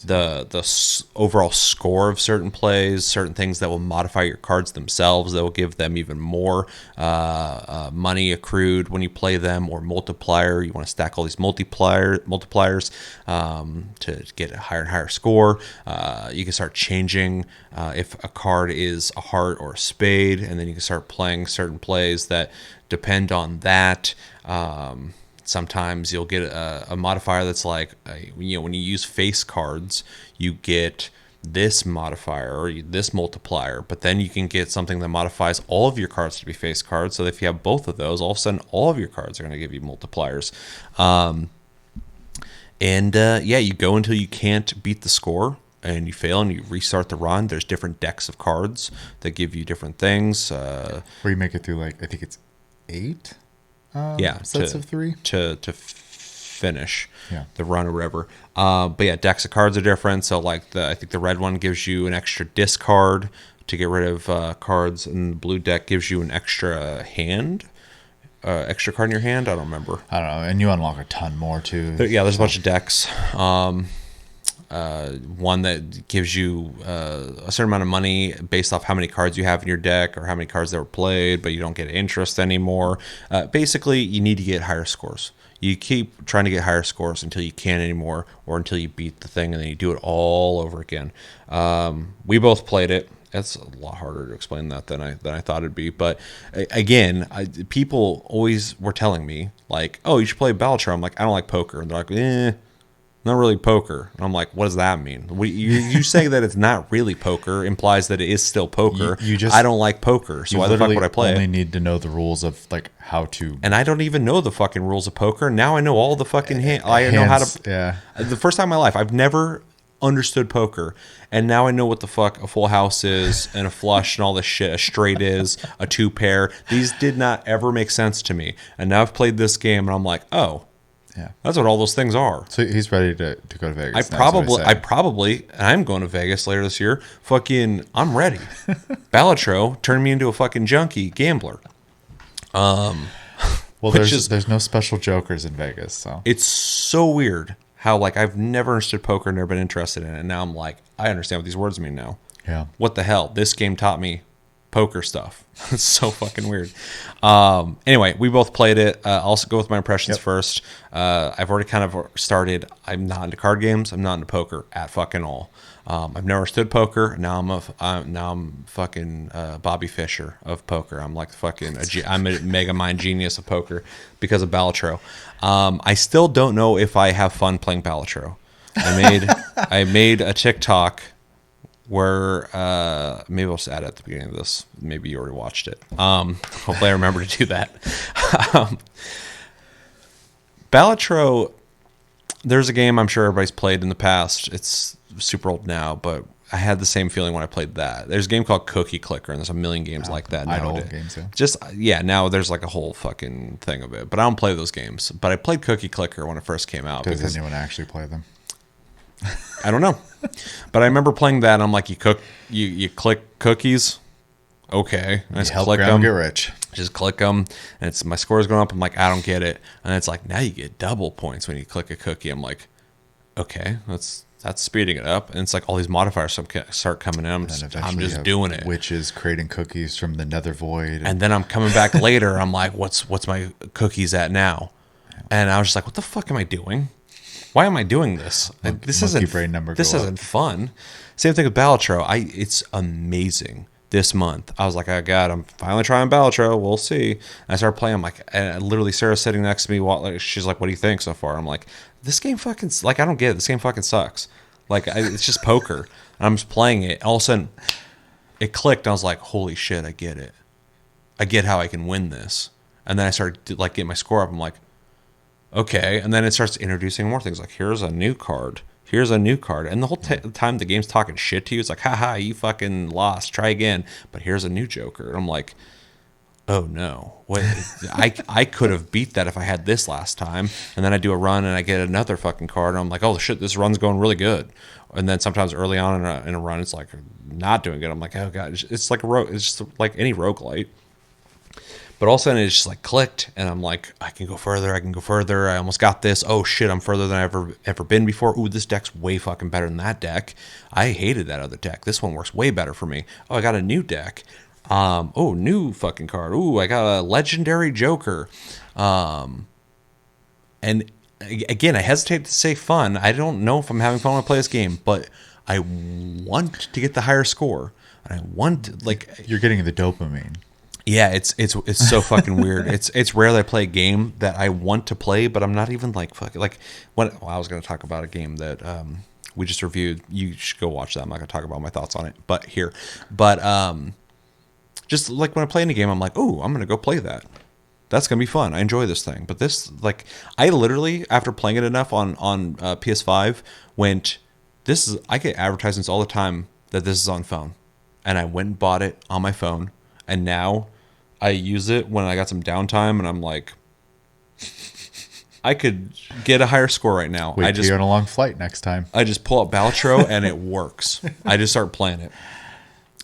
the overall score of certain plays, certain things that will modify your cards themselves, that will give them even more money accrued when you play them, or multiplier. You want to stack all these multipliers to get a higher and higher score. You can start changing if a card is a heart or a spade, and then you can start playing certain plays that depend on that. Sometimes you'll get a modifier that's like, when you use face cards, you get this modifier or this multiplier, but then you can get something that modifies all of your cards to be face cards. So if you have both of those, all of a sudden all of your cards are going to give you multipliers. You go until you can't beat the score, and you fail, and you restart the run. There's different decks of cards that give you different things. Where you make it through, like, I think it's 8 sets of 3 to finish the run or whatever. But yeah, decks of cards are different. So like I think the red one gives you an extra discard to get rid of cards, and the blue deck gives you an extra hand. Extra card in your hand. I don't remember. I don't know. And you unlock a ton more too. There's a bunch of decks. One that gives you a certain amount of money based off how many cards you have in your deck or how many cards that were played, but you don't get interest anymore. Basically, you need to get higher scores. You keep trying to get higher scores until you can't anymore, or until you beat the thing, and then you do it all over again. We both played it. It's a lot harder to explain that than I thought it'd be. But again, people always were telling me, like, oh, you should play Balatro. I'm like, I don't like poker. And they're like, not really poker. And I'm like, what does that mean? You say that it's not really poker implies that it is still poker. I don't like poker, so why the fuck would I play it? You only need to know the rules of like how to. And I don't even know the fucking rules of poker. Now I know all the fucking hands. I know how to. Yeah. The first time in my life, I've never understood poker, and now I know what the fuck a full house is and a flush and all this shit. A straight is a 2 pair. These did not ever make sense to me, and now I've played this game and I'm like, oh. Yeah. That's what all those things are. So he's ready to go to Vegas. I'm going to Vegas later this year. Fucking, I'm ready. Balatro turned me into a fucking junkie gambler. Well, there's no special jokers in Vegas, so it's so weird how like I've never understood poker, never been interested in it, and now I'm like, I understand what these words mean now. Yeah. What the hell? This game taught me poker stuff. It's so fucking weird. Anyway, we both played it. I'll also go with my impressions first. I've already kind of started. I'm not into card games. I'm not into poker at fucking all. I've never stood poker. Now I'm fucking Bobby Fischer of poker. I'm like fucking I'm a mega mind genius of poker because of Balatro. I still don't know if I have fun playing Balatro. I made a TikTok where maybe I'll just add it at the beginning of this. Maybe you already watched it. Hopefully I remember to do that. Balatro, there's a game I'm sure everybody's played in the past. It's super old now, but I had the same feeling when I played that. There's a game called Cookie Clicker, and there's a million games like that nowadays. Games, now there's like a whole fucking thing of it. But I don't play those games. But I played Cookie Clicker when it first came out. Does anyone actually play them? I don't know. But I remember playing that, and I'm like, you click cookies. Okay. And I just click them. Get rich. Just click them, and it's my score's going up. I'm like, I don't get it. And it's like, now you get double points when you click a cookie. I'm like, okay, that's speeding it up. And it's like all these modifiers start coming in. I'm just doing it. Witches creating cookies from the nether void. And then I'm coming back later. I'm like, what's my cookies at now? And I was just like, what the fuck am I doing? Why am I doing this? This isn't fun. Same thing with Balatro. It's amazing. This month, I was like, oh god, I'm finally trying Balatro. We'll see. And I started playing. I'm like, and literally Sarah's sitting next to me. She's like, what do you think so far? I'm like, this game fucking like I don't get it. This game fucking sucks. Like it's just poker. And I'm just playing it. All of a sudden, it clicked. I was like, holy shit, I get it. I get how I can win this. And then I started to like get my score up. I'm like, okay. And then it starts introducing more things. Like here's a new card. Here's a new card. And the whole time the game's talking shit to you. It's like, haha, you fucking lost. Try again. But here's a new Joker. And I'm like, oh no. What? I could have beat that if I had this last time. And then I do a run and I get another fucking card. And I'm like, oh shit, this run's going really good. And then sometimes early on in a run, it's like not doing good. I'm like, oh god, it's like it's just like any roguelite. But all of a sudden, it's just like clicked, and I'm like, I can go further. I almost got this. Oh shit, I'm further than I've ever been before. Ooh, this deck's way fucking better than that deck. I hated that other deck. This one works way better for me. Oh, I got a new deck. Oh, new fucking card. Ooh, I got a legendary Joker. And again, I hesitate to say fun. I don't know if I'm having fun when I play this game, but I want to get the higher score. And I want you're getting the dopamine. Yeah, it's so fucking weird. It's rare that I play a game that I want to play, but I'm not even like fucking like when I was going to talk about a game that we just reviewed. You should go watch that. I'm not going to talk about my thoughts on it, but just like when I play any game, I'm like, oh, I'm going to go play that. That's going to be fun. I enjoy this thing. But this, like, I literally after playing it enough on PS5 I get advertisements all the time that this is on phone, and I went and bought it on my phone, and now I use it when I got some downtime, and I'm like, I could get a higher score right now. Wait till you're on a long flight next time. I just pull up Balatro, and it works. I just start playing it,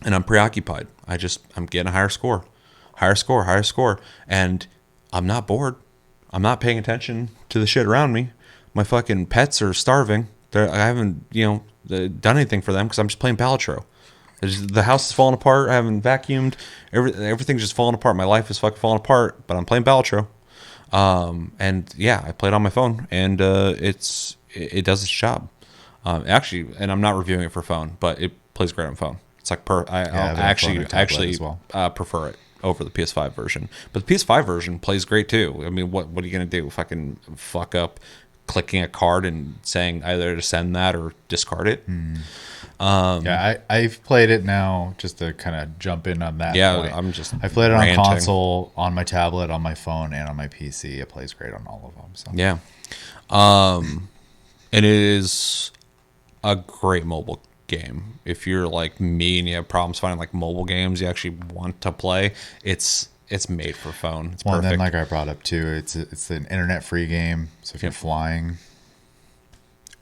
and I'm preoccupied. I'm getting a higher score, and I'm not bored. I'm not paying attention to the shit around me. My fucking pets are starving. I haven't, done anything for them because I'm just playing Balatro. The house is falling apart. I haven't vacuumed. Everything's just falling apart. My life is fucking falling apart. But I'm playing Balatro. And yeah, I play it on my phone, and it does its job. Actually, and I'm not reviewing it for phone, but it plays great on phone. It's like I actually prefer it over the PS5 version. But the PS5 version plays great too. I mean, what are you gonna do? Fucking fuck up clicking a card and saying either to send that or discard it? I've played it now just to kind of jump in on that. Yeah, point. I played it on console, on my tablet, on my phone, and on my PC. It plays great on all of them. So. Yeah, it is a great mobile game. If you're like me and you have problems finding like mobile games you actually want to play, it's it's made for phone. It's Well, and perfect. then like I brought up too, it's an internet free game. So if you're flying,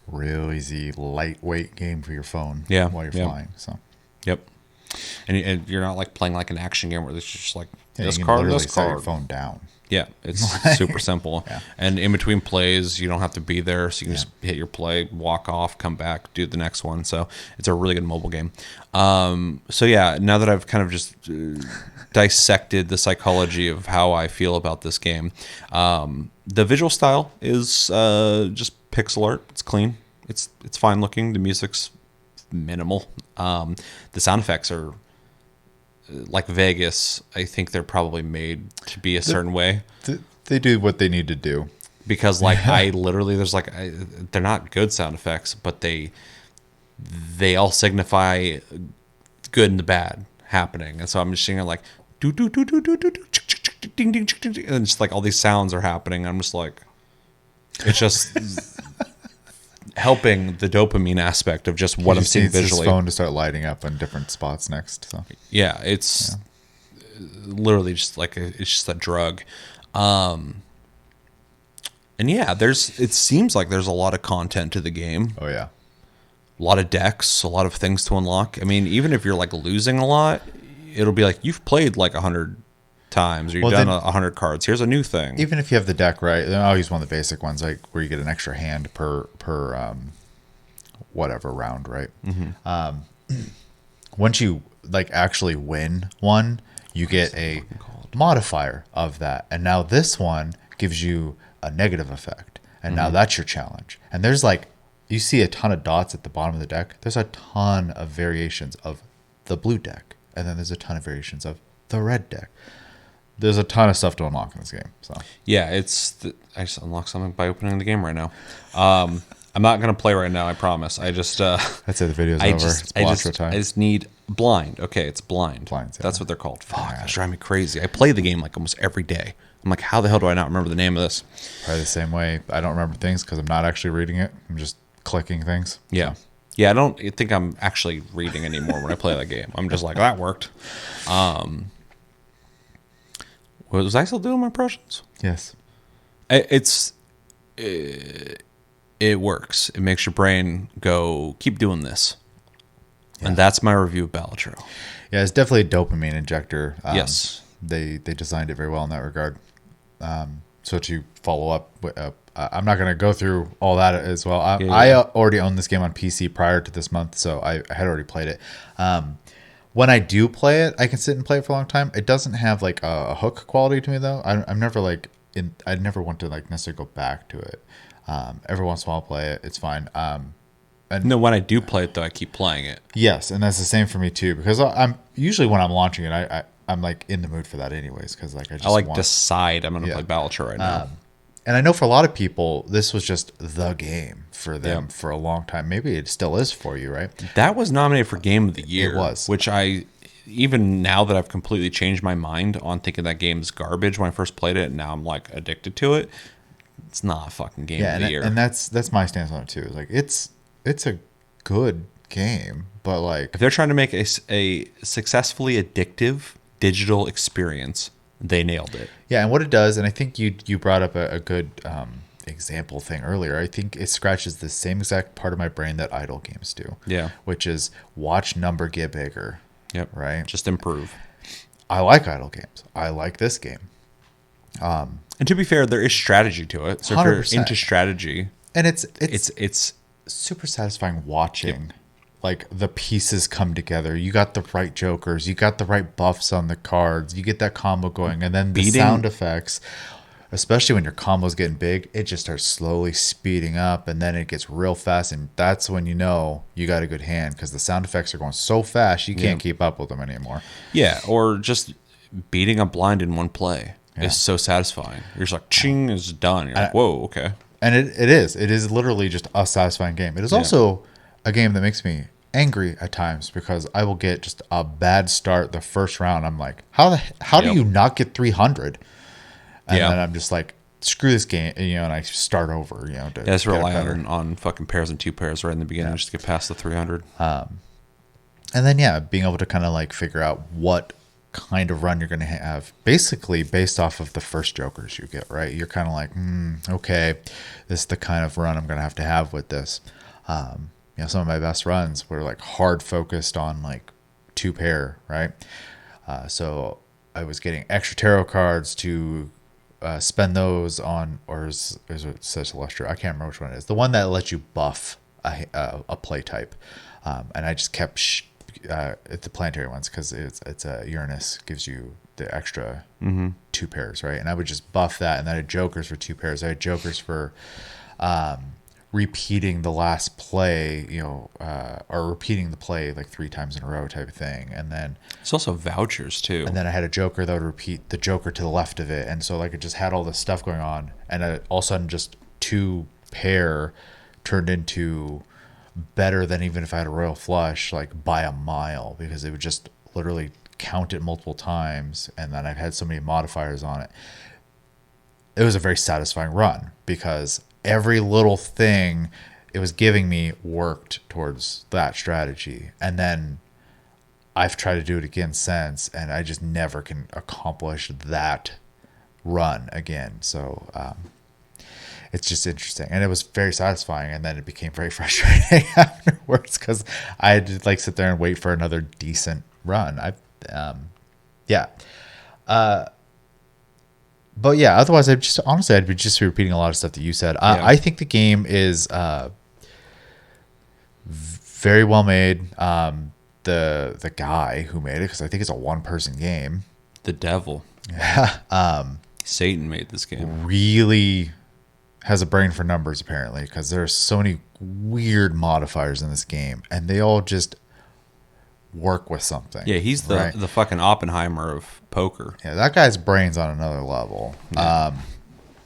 real easy, lightweight game for your phone. Yeah, while you're yeah. flying. So Yep. And you're not like playing like an action game where it's just like yeah, this you can card, literally this set your card. phone down. Yeah, it's super simple. Yeah. And in between plays, you don't have to be there, so you can just hit your play, walk off, come back, do the next one. So it's a really good mobile game. So yeah, now that I've kind of just dissected the psychology of how I feel about this game, the visual style is just pixel art. It's clean. It's fine looking. The music's minimal. The sound effects are like Vegas. I think they're probably made to be a certain way. They do what they need to do. Because like I literally, there's like they're not good sound effects, but they all signify good and the bad happening. And so I'm just singing like do do do do do do do ding ding ding ding, and just like all these sounds are happening. I'm just like, it's just helping the dopamine aspect of just what I'm seeing visually. His phone to start lighting up on different spots next. So yeah, it's literally just like it's just a drug. And yeah, it seems like there's a lot of content to the game. oh yeah, A lot of decks, a lot of things to unlock. I mean, even if you're like losing a lot, it'll be like you've played like 100 times or you've done 100 cards. Here's a new thing. even if you have the deck right, I'll use one of the basic ones, like where you get an extra hand per whatever round, right? Once you like actually win one, you get a modifier of that, and now this one gives you a negative effect, and now that's your challenge. And there's like, you see a ton of dots at the bottom of the deck. There's a ton of variations of the blue deck, and then there's a ton of variations of the red deck. There's a ton of stuff to unlock in this game. So Yeah, I just unlocked something by opening the game right now. I'm not gonna play right now. I promise. I just that's it. The video's over. It's Balatro time. I just need blind. Okay, it's blind. Blinds, yeah. That's what they're called. Fuck, that's driving me crazy. I play the game like almost every day. I'm like, how the hell do I not remember the name of this? Probably the same way. I don't remember things because I'm not actually reading it. I'm just clicking things. Yeah. Yeah, I don't think I'm actually reading anymore when I play that game. I'm just like, that worked. Was I still doing my impressions? Yes. It works. It makes your brain go, keep doing this. And that's my review of Balatro. Yeah, it's definitely a dopamine injector. Yes. They designed it very well in that regard. So to follow up, I'm not going to go through all that as well. I already owned this game on PC prior to this month, so I had already played it. When I do play it, I can sit and play it for a long time. It doesn't have like a hook quality to me though. I'm never like I never want to like necessarily go back to it. Every once in a while, I'll play it. It's fine. No, when I do play it though, I keep playing it. Yes, and that's the same for me too. Because I'm usually when I'm launching it, I'm like in the mood for that anyways. Because like I just decide I'm gonna play Balatro right now. And I know for a lot of people, this was just the game for them for a long time. Maybe it still is for you, right? That was nominated for Game of the Year. It was. Which even now that I've completely changed my mind on thinking that game's garbage when I first played it, and now I'm like addicted to it. It's not a fucking Game of the Year. And that's my stance on it too. Like it's a good game, but like if they're trying to make a successfully addictive digital experience, they nailed it. Yeah, and what it does, and I think you brought up a good example thing earlier. I think it scratches the same exact part of my brain that idle games do. Yeah. Which is watch number get bigger. Yep. Right? Just improve. I like idle games. I like this game. And to be fair, there is strategy to it. So 100%. If you're into strategy, and it's super satisfying watching like the pieces come together. You got the right jokers, you got the right buffs on the cards, you get that combo going, and then the sound effects, especially when your combo's getting big, it just starts slowly speeding up, and then it gets real fast, and that's when you know you got a good hand because the sound effects are going so fast you can't keep up with them anymore. Yeah, or just beating a blind in one play is so satisfying. You're just like, ching, is done. You're like, whoa, okay. And it is literally just a satisfying game. It is also a game that makes me angry at times because I will get just a bad start the first round. I'm like, how do you not get 300? And then I'm just like, screw this game, and I start over, That's rely on fucking pairs and two pairs right in the beginning just to get past the 300. And then being able to kind of like figure out what kind of run you're going to have, basically based off of the first jokers you get, right? You're kind of like, okay, this is the kind of run I'm going to have with this. Some of my best runs were like hard focused on like 2 pair, right? So I was getting extra tarot cards to spend those on, or is it says Celestial? I can't remember which one it is. The one that lets you buff a play type. And I just kept the planetary ones, because it's a Uranus gives you the extra 2 pairs, right? And I would just buff that, and then I had jokers for 2 pairs. I had jokers for repeating the last play, or repeating the play like 3 times in a row type of thing. And then it's also vouchers too. And then I had a joker that would repeat the joker to the left of it. And so like it just had all this stuff going on. And all of a sudden just 2 pair turned into better than even if I had a royal flush, like by a mile, because it would just literally count it multiple times. And then I've had so many modifiers on it. It was a very satisfying run, because every little thing it was giving me worked towards that strategy. And then I've tried to do it again since, and I just never can accomplish that run again. So it's just interesting, and it was very satisfying. And then it became very frustrating afterwards, because I had to like sit there and wait for another decent run. But yeah, otherwise I'd be just repeating a lot of stuff that you said. I think the game is very well made. The guy who made it, because I think it's a 1-person game. The devil. Satan made this game. Really has a brain for numbers, apparently, because there's so many weird modifiers in this game, and they all just work with something. Yeah, he's the fucking Oppenheimer of poker. Yeah, that guy's brain's on another level. Yeah.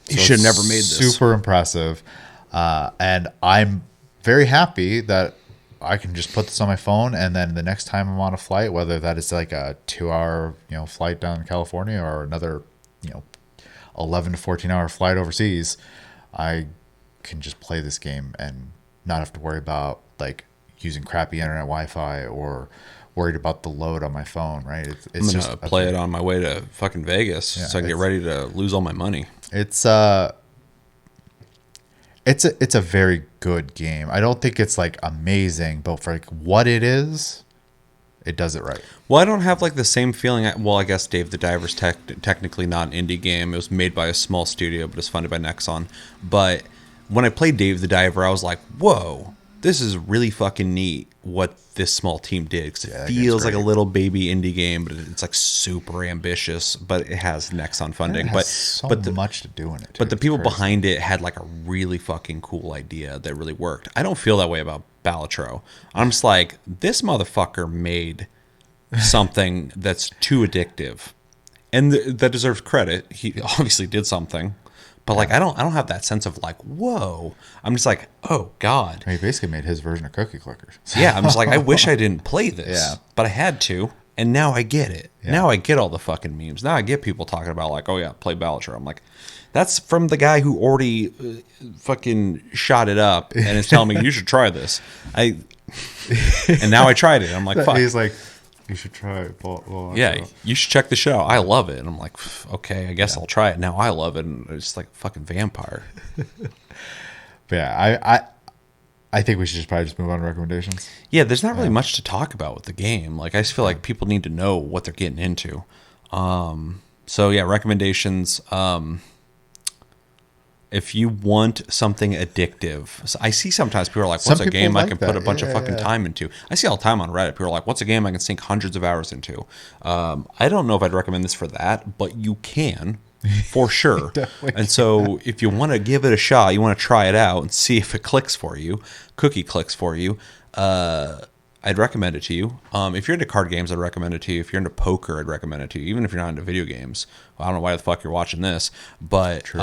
He should have never made this. Super impressive. And I'm very happy that I can just put this on my phone, and then the next time I'm on a flight, whether that is like a 2-hour flight down to California, or another 11 to 14-hour flight overseas, I can just play this game and not have to worry about like using crappy internet Wi-Fi or worried about the load on my phone, right? I'm gonna play it on my way to fucking Vegas, so I can get ready to lose all my money. It's a very good game. I don't think it's like amazing, but for like what it is, it does it right. Well, I don't have like the same feeling. Well, I guess Dave the Diver's technically not an indie game. It was made by a small studio, but it's funded by Nexon. But when I played Dave the Diver, I was like, whoa, this is really fucking neat what this small team did, because it feels like a little baby indie game, but it's like super ambitious, but it has Nexon funding. It has but much to do in it. But the people behind it had like a really fucking cool idea that really worked. I don't feel that way about Balatro. I'm just like, this motherfucker made something that's too addictive, and that deserves credit. He obviously did something. But like I don't have that sense of like, whoa. I'm just like, oh God. He basically made his version of cookie clickers. Yeah, I'm just like, I wish I didn't play this. But I had to, and now I get it. Yeah. Now I get all the fucking memes. Now I get people talking about like, oh yeah, play Balatro. I'm like, that's from the guy who already fucking shot it up and is telling me you should try this. And now I tried it. I'm like, fuck. He's like, you should try it. Yeah, you should check the show. I love it. And I'm like, okay, I guess I'll try it. Now I love it. And it's like fucking vampire. But yeah, I think we should probably just move on to recommendations. Yeah, there's not really much to talk about with the game. Like, I just feel like people need to know what they're getting into. So yeah, recommendations. If you want something addictive, so I see sometimes people are like, what's a game I can put a bunch of fucking time into? I see all the time on Reddit, people are like, what's a game I can sink hundreds of hours into? I don't know if I'd recommend this for that, but you can, for sure. And so if you want to give it a shot, you want to try it out and see if it clicks for you, cookie clicks for you, I'd recommend it to you. If you're into card games, I'd recommend it to you. If you're into poker, I'd recommend it to you. Even if you're not into video games, well, I don't know why the fuck you're watching this, but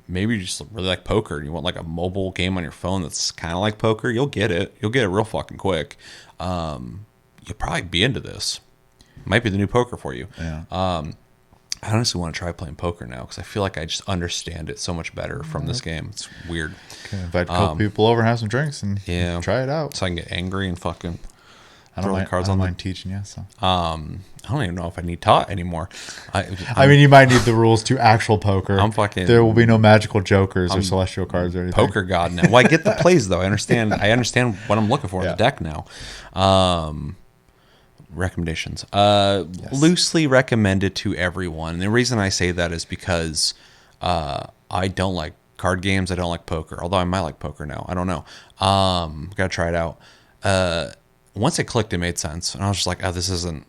maybe you just really like poker and you want like a mobile game on your phone that's kind of like poker. You'll get it. You'll get it real fucking quick. You'll probably be into this. Might be the new poker for you. Yeah. I honestly want to try playing poker now because I feel like I just understand it so much better from this game. It's weird. Okay, invite a couple people over and have some drinks and try it out. So I can get angry and fucking I throw the cards don't on mind teaching you. So. I don't even know if I need taught anymore. I mean, you might need the rules to actual poker. There will be no magical jokers or celestial cards or anything. Poker god now. Well, I get the plays though. I understand what I'm looking for in the deck now. Recommendations. Yes. Loosely recommended to everyone. And the reason I say that is because I don't like card games. I don't like poker. Although I might like poker now. I don't know. Gotta try it out. Once it clicked, it made sense, and I was just like, oh, this isn't.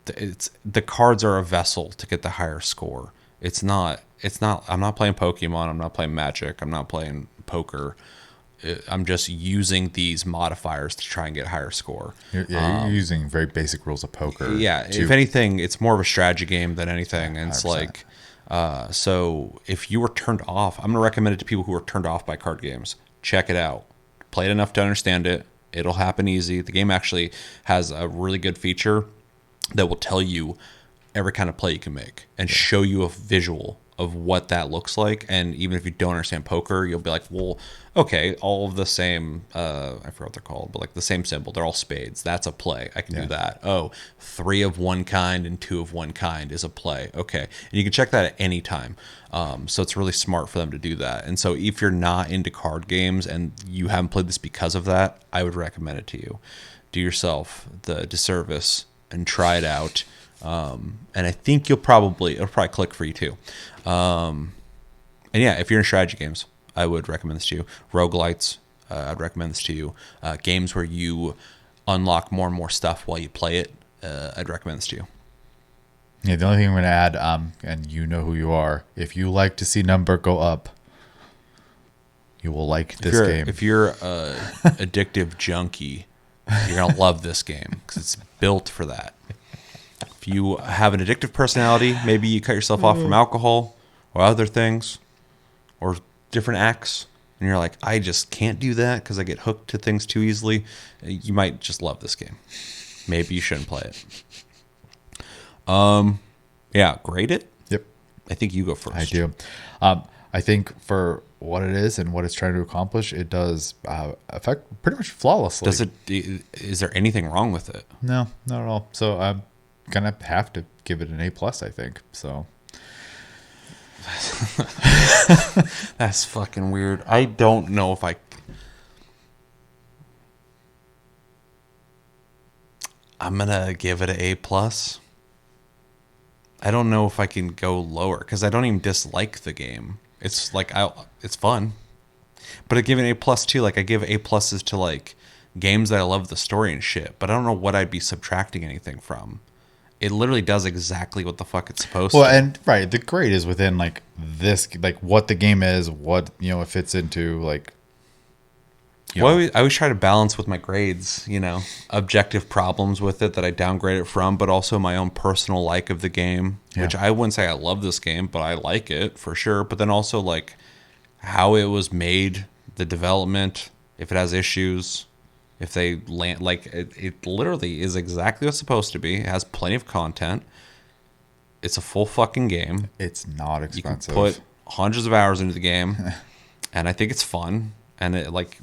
It's the cards are a vessel to get the higher score. It's not. I'm not playing Pokemon. I'm not playing Magic. I'm not playing poker. I'm just using these modifiers to try and get a higher score. You're using very basic rules of poker. Yeah, if anything, it's more of a strategy game than anything. And it's 100%. Like, so if you were turned off, I'm going to recommend it to people who are turned off by card games. Check it out. Play it enough to understand it. It'll happen easy. The game actually has a really good feature that will tell you every kind of play you can make and show you a visual of what that looks like. And even if you don't understand poker, you'll be like, well, okay, all of the same, I forgot what they're called, but like the same symbol, they're all spades. That's a play. I can do that. Oh, 3 of one kind and 2 of one kind is a play. Okay. And you can check that at any time. So it's really smart for them to do that. And so if you're not into card games and you haven't played this because of that, I would recommend it to you. Do yourself the disservice and try it out. And I think it'll probably click for you too. And yeah, if you're in strategy games, I would recommend this to you. Roguelites, I'd recommend this to you. Games where you unlock more and more stuff while you play it, I'd recommend this to you. Yeah, the only thing I'm going to add, and you know who you are, if you like to see number go up, you will like this game. If you're a addictive junkie, you're going to love this game because it's built for that. If you have an addictive personality, maybe you cut yourself off from alcohol or other things or different acts, and you're like, I just can't do that because I get hooked to things too easily, you might just love this game. Maybe you shouldn't play it. Yeah, grade it? Yep. I think you go first. I do. I think for what it is and what it's trying to accomplish, it does affect pretty much flawlessly. Is there anything wrong with it? No, not at all. So I'm gonna have to give it an A+, I think. So that's fucking weird. I don't know if I'm gonna give it an A+. I don't know if I can go lower because I don't even dislike the game. It's like it's fun, but I give it an A+ too. Like I give A+ to like games that I love the story and shit, but I don't know what I'd be subtracting anything from. It literally does exactly what the fuck it's supposed to. Well, and right, the grade is within like this, like what the game is, what it fits into, like. I always try to balance with my grades, objective problems with it that I downgrade it from, but also my own personal like of the game, which I wouldn't say I love this game, but I like it for sure. But then also like how it was made, the development, if it has issues, if they land, like it literally is exactly what's supposed to be. It has plenty of content. It's a full fucking game. It's not expensive. You can put hundreds of hours into the game, and I think it's fun. And it like.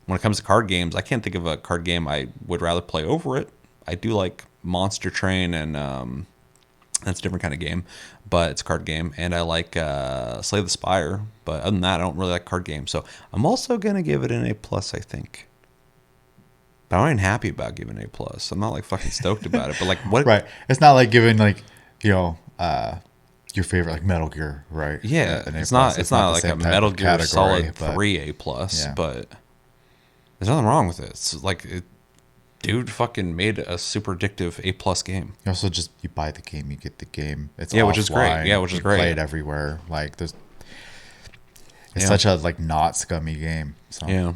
When it comes to card games, I can't think of a card game I would rather play over it. I do like Monster Train, and that's a different kind of game, but it's a card game. And I like Slay the Spire, but other than that, I don't really like card games. So I'm also going to give it an A+, I think. But I'm not even happy about giving it A+. I'm not like fucking stoked about it. But like what? Right. It's not like giving like, your favorite like Metal Gear, right? Yeah. It's not like a Metal Gear Solid 3 A+, but... There's nothing wrong with it. It's like, dude fucking made a super addictive A+ game. You also you buy the game, you get the game. It's which is great. Yeah, which is great. Play it everywhere. Like it's such a like not scummy game. So. Yeah,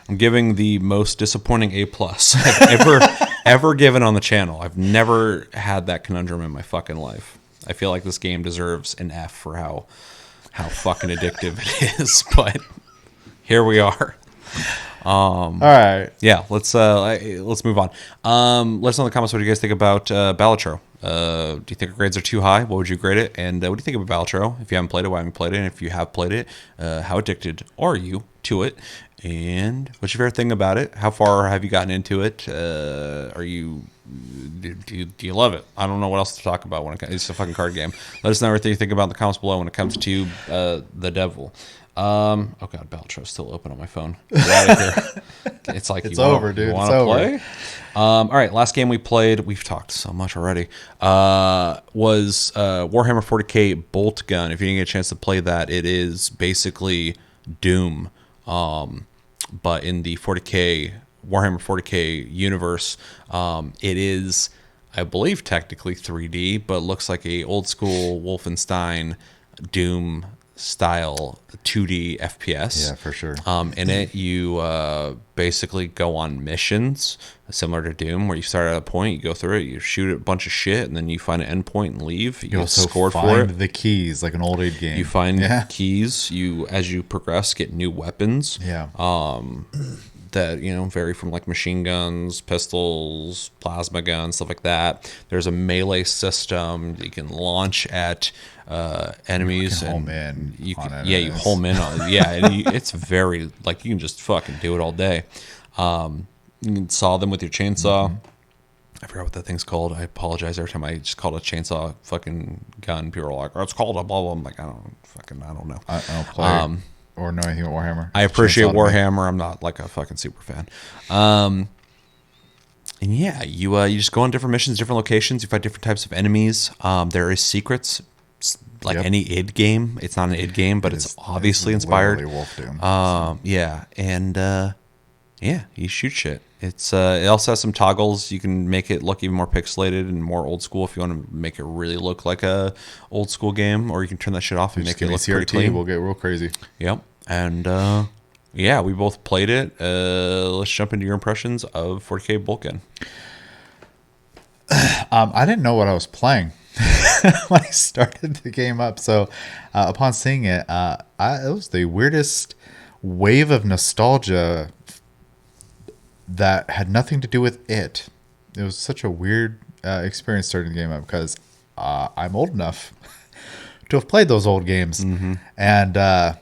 I'm giving the most disappointing A+ I've ever given on the channel. I've never had that conundrum in my fucking life. I feel like this game deserves an F for how fucking addictive it is. But here we are. All right. Yeah, let's move on. Let us know in the comments what you guys think about Balatro. Do you think our grades are too high? What would you grade it? And what do you think of Balatro? If you haven't played it, why haven't you played it? And if you have played it, how addicted are you to it? And what's your favorite thing about it? How far have you gotten into it? Are you do you love it? I don't know what else to talk about when it's a fucking card game. Let us know everything you think about in the comments below when it comes to the devil. Oh god, Balatro still open on my phone. Get out of here. It's like it's over, dude. You want to play? All right, last game we played. We've talked so much already. Was Warhammer 40k Boltgun. If you didn't get a chance to play that, it is basically Doom. But in the 40k Warhammer 40k universe, it is, I believe, technically 3D, but looks like a old school Wolfenstein Doom style 2D FPS. Yeah, for sure. In it, you basically go on missions similar to Doom, where you start at a point, you go through it, you shoot a bunch of shit, and then you find an endpoint and leave. You also scored find for it. the keys like an old age game. You find keys. You, as you progress, get new weapons. Yeah. That vary from like machine guns, pistols, plasma guns, stuff like that. There's a melee system that you can launch at enemies, you and home in you can, on you enemies. home in on and it's very like you can just fucking do it all day. You can saw them with your chainsaw. Mm-hmm. I forgot what that thing's called. I apologize. Every time I just call it a chainsaw fucking gun, people are like, "Oh, it's called a blah blah." I'm like, I don't know. I don't play or know anything about Warhammer. I appreciate Chainsaw to me. Warhammer. I'm not like a fucking super fan. And yeah, you just go on different missions, different locations. You fight different types of enemies. There is secrets, like any id game. It's not an id game, but it's obviously inspired. literally Wolf Doom. Yeah, and yeah, you shoot shit. It also has some toggles. You can make it look even more pixelated and more old school if you want to make it really look like a old school game, or you can turn that shit off and make it look pretty clean. We'll get real crazy. Yep. And yeah, we both played it. Let's jump into your impressions of 40k Boltgun. I didn't know what I was playing when I started the game up. So upon seeing it, it was the weirdest wave of nostalgia that had nothing to do with it. It was such a weird experience starting the game up because I'm old enough to have played those old games. Mm-hmm. And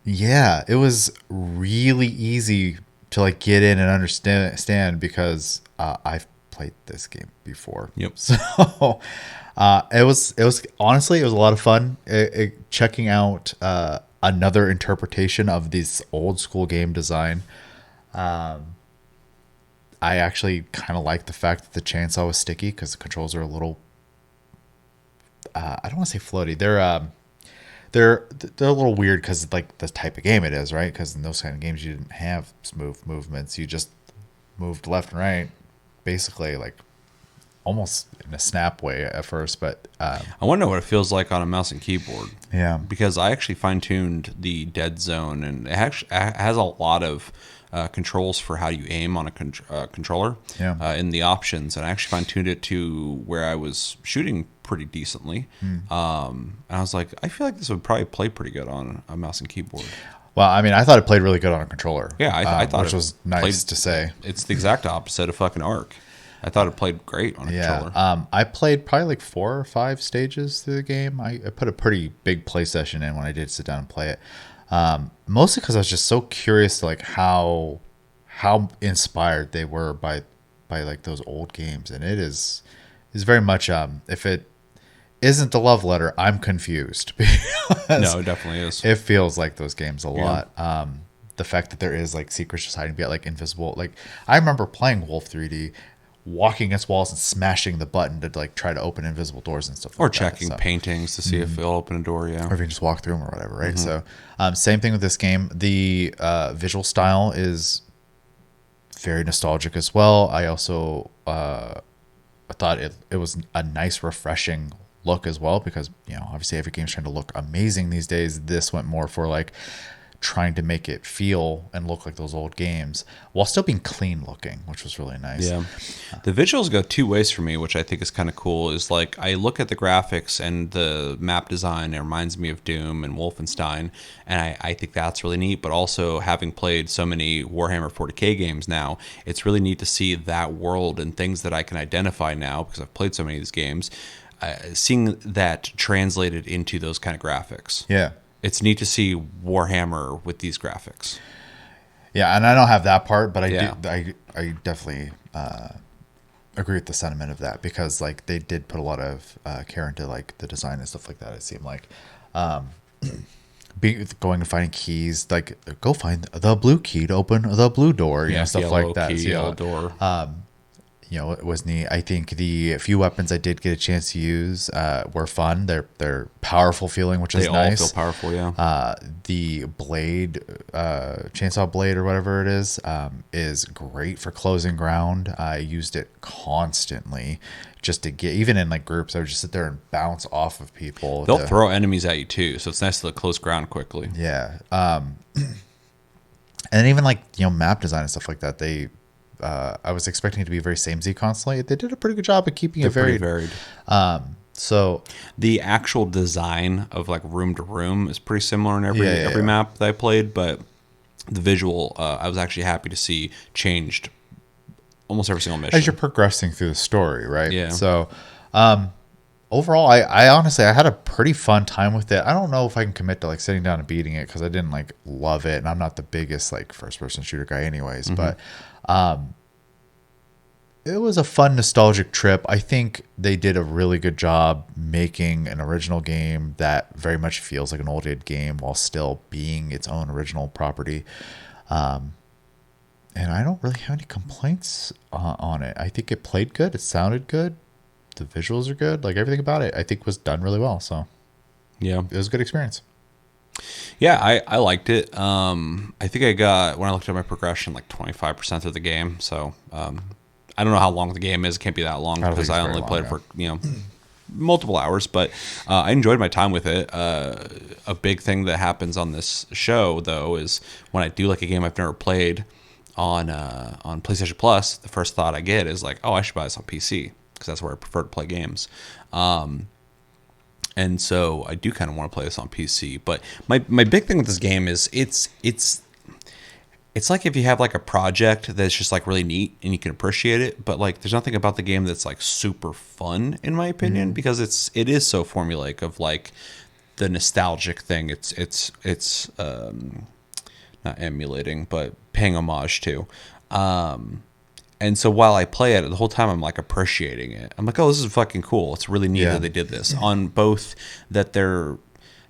yeah, it was really easy to like get in and understand because I've played this game before. Yep. So it was honestly, it was a lot of fun checking out another interpretation of this old school game design. I actually kind of like the fact that the chainsaw was sticky because the controls are a little I don't want to say floaty. They're a little weird because like the type of game it is, right? Because in those kind of games you didn't have smooth movements. You just moved left and right, basically like almost in a snap way at first. But I want to know what it feels like on a mouse and keyboard. Yeah, because I actually fine-tuned the dead zone, and it actually has a lot of controls for how you aim on a controller in the options, and I actually fine-tuned it to where I was shooting pretty decently. And I was like, I feel like this would probably play pretty good on a mouse and keyboard. Well, I mean, I thought it played really good on a controller. Yeah, I thought which was nice to say. It's the exact opposite of fucking Ark. I thought it played great on a controller. I played probably like 4 or 5 stages through the game. I put a pretty big play session in when I did sit down and play it. Mostly because I was just so curious, like how inspired they were by like those old games, and it is very much if it isn't a love letter, I'm confused. No, it definitely is. It feels like those games a lot. The fact that there is like secrets just hiding, be like invisible. Like I remember playing Wolf 3D, walking against walls and smashing the button to like try to open invisible doors and stuff like or that. Checking paintings to see if they'll open a door. Yeah, or if you can just walk through them or whatever, right? So same thing with this game. The visual style is very nostalgic as well. I also thought it was a nice refreshing look as well, because obviously every game's trying to look amazing these days. This went more for like trying to make it feel and look like those old games while still being clean looking, which was really nice. Yeah. The visuals go two ways for me, which I think is kind of cool. Is like I look at the graphics and the map design, it reminds me of Doom and Wolfenstein, and I think that's really neat. But also, having played so many Warhammer 40k games now, it's really neat to see that world and things that I can identify now because I've played so many of these games. Seeing that translated into those kind of graphics. Yeah. It's neat to see Warhammer with these graphics. Yeah, and I don't have that part, but Yeah. I definitely agree with the sentiment of that, because like they did put a lot of care into like the design and stuff like that. It seemed like going and finding keys, like go find the blue key to open the blue door, stuff like that. Key, So, yellow door. it was neat. I think the few weapons I did get a chance to use were fun. They're powerful feeling, which is They nice. all feel powerful, yeah. The blade, chainsaw blade or whatever it is great for closing ground. I used it constantly just to get, even in like groups, I would just sit there and bounce off of people. They'll throw enemies at you too, so it's nice to close ground quickly. Yeah. And even like, map design and stuff like that, I was expecting it to be very samey constantly. They did a pretty good job of keeping it very varied. So the actual design of like room to room is pretty similar in every map that I played, but the visual I was actually happy to see changed almost every single mission as you're progressing through the story, right? Yeah. So overall, I honestly I had a pretty fun time with it. I don't know if I can commit to like sitting down and beating it because I didn't like love it, and I'm not the biggest like first person shooter guy anyways, but it was a fun nostalgic trip. I think they did a really good job making an original game that very much feels like an old id game while still being its own original property. And I don't really have any complaints on it. I think it played good. It sounded good. The visuals are good. Like everything about it, I think was done really well. So yeah, it was a good experience. Yeah, I liked it. I think I got, when I looked at my progression, like 25% of the game. So I don't know how long the game is. It can't be that long because I only played it for multiple hours. But I enjoyed my time with it. A big thing that happens on this show, though, is when I do like a game I've never played on PlayStation Plus, the first thought I get is like, oh, I should buy this on PC because that's where I prefer to play games. And so I do kind of want to play this on PC. But my big thing with this game is it's like if you have like a project that's just like really neat and you can appreciate it, but like there's nothing about the game that's like super fun in my opinion, because it is so formulaic of like the nostalgic thing. It's not emulating, but paying homage to. And so while I play it, the whole time I'm like appreciating it. I'm like, oh, this is fucking cool. It's really neat that they did this on both that they're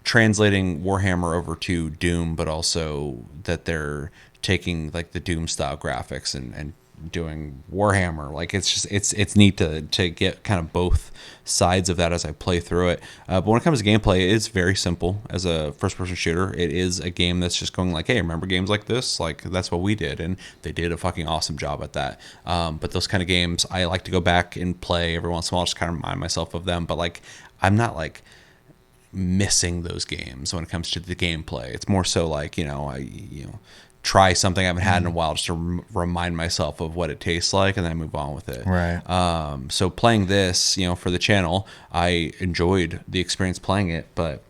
translating Warhammer over to Doom, but also that they're taking like the Doom style graphics and doing Warhammer. Like it's just it's neat to get kind of both sides of that as I play through it. But when it comes to gameplay, it's very simple as a first person shooter. It is a game that's just going like, hey, remember games like this? Like that's what we did, and they did a fucking awesome job at that. But those kind of games I like to go back and play every once in a while, just kind of remind myself of them. But like I'm not like missing those games when it comes to the gameplay. It's more so like, try something I haven't had in a while just to remind myself of what it tastes like, and then I move on with it. Right. So playing this, for the channel, I enjoyed the experience playing it, but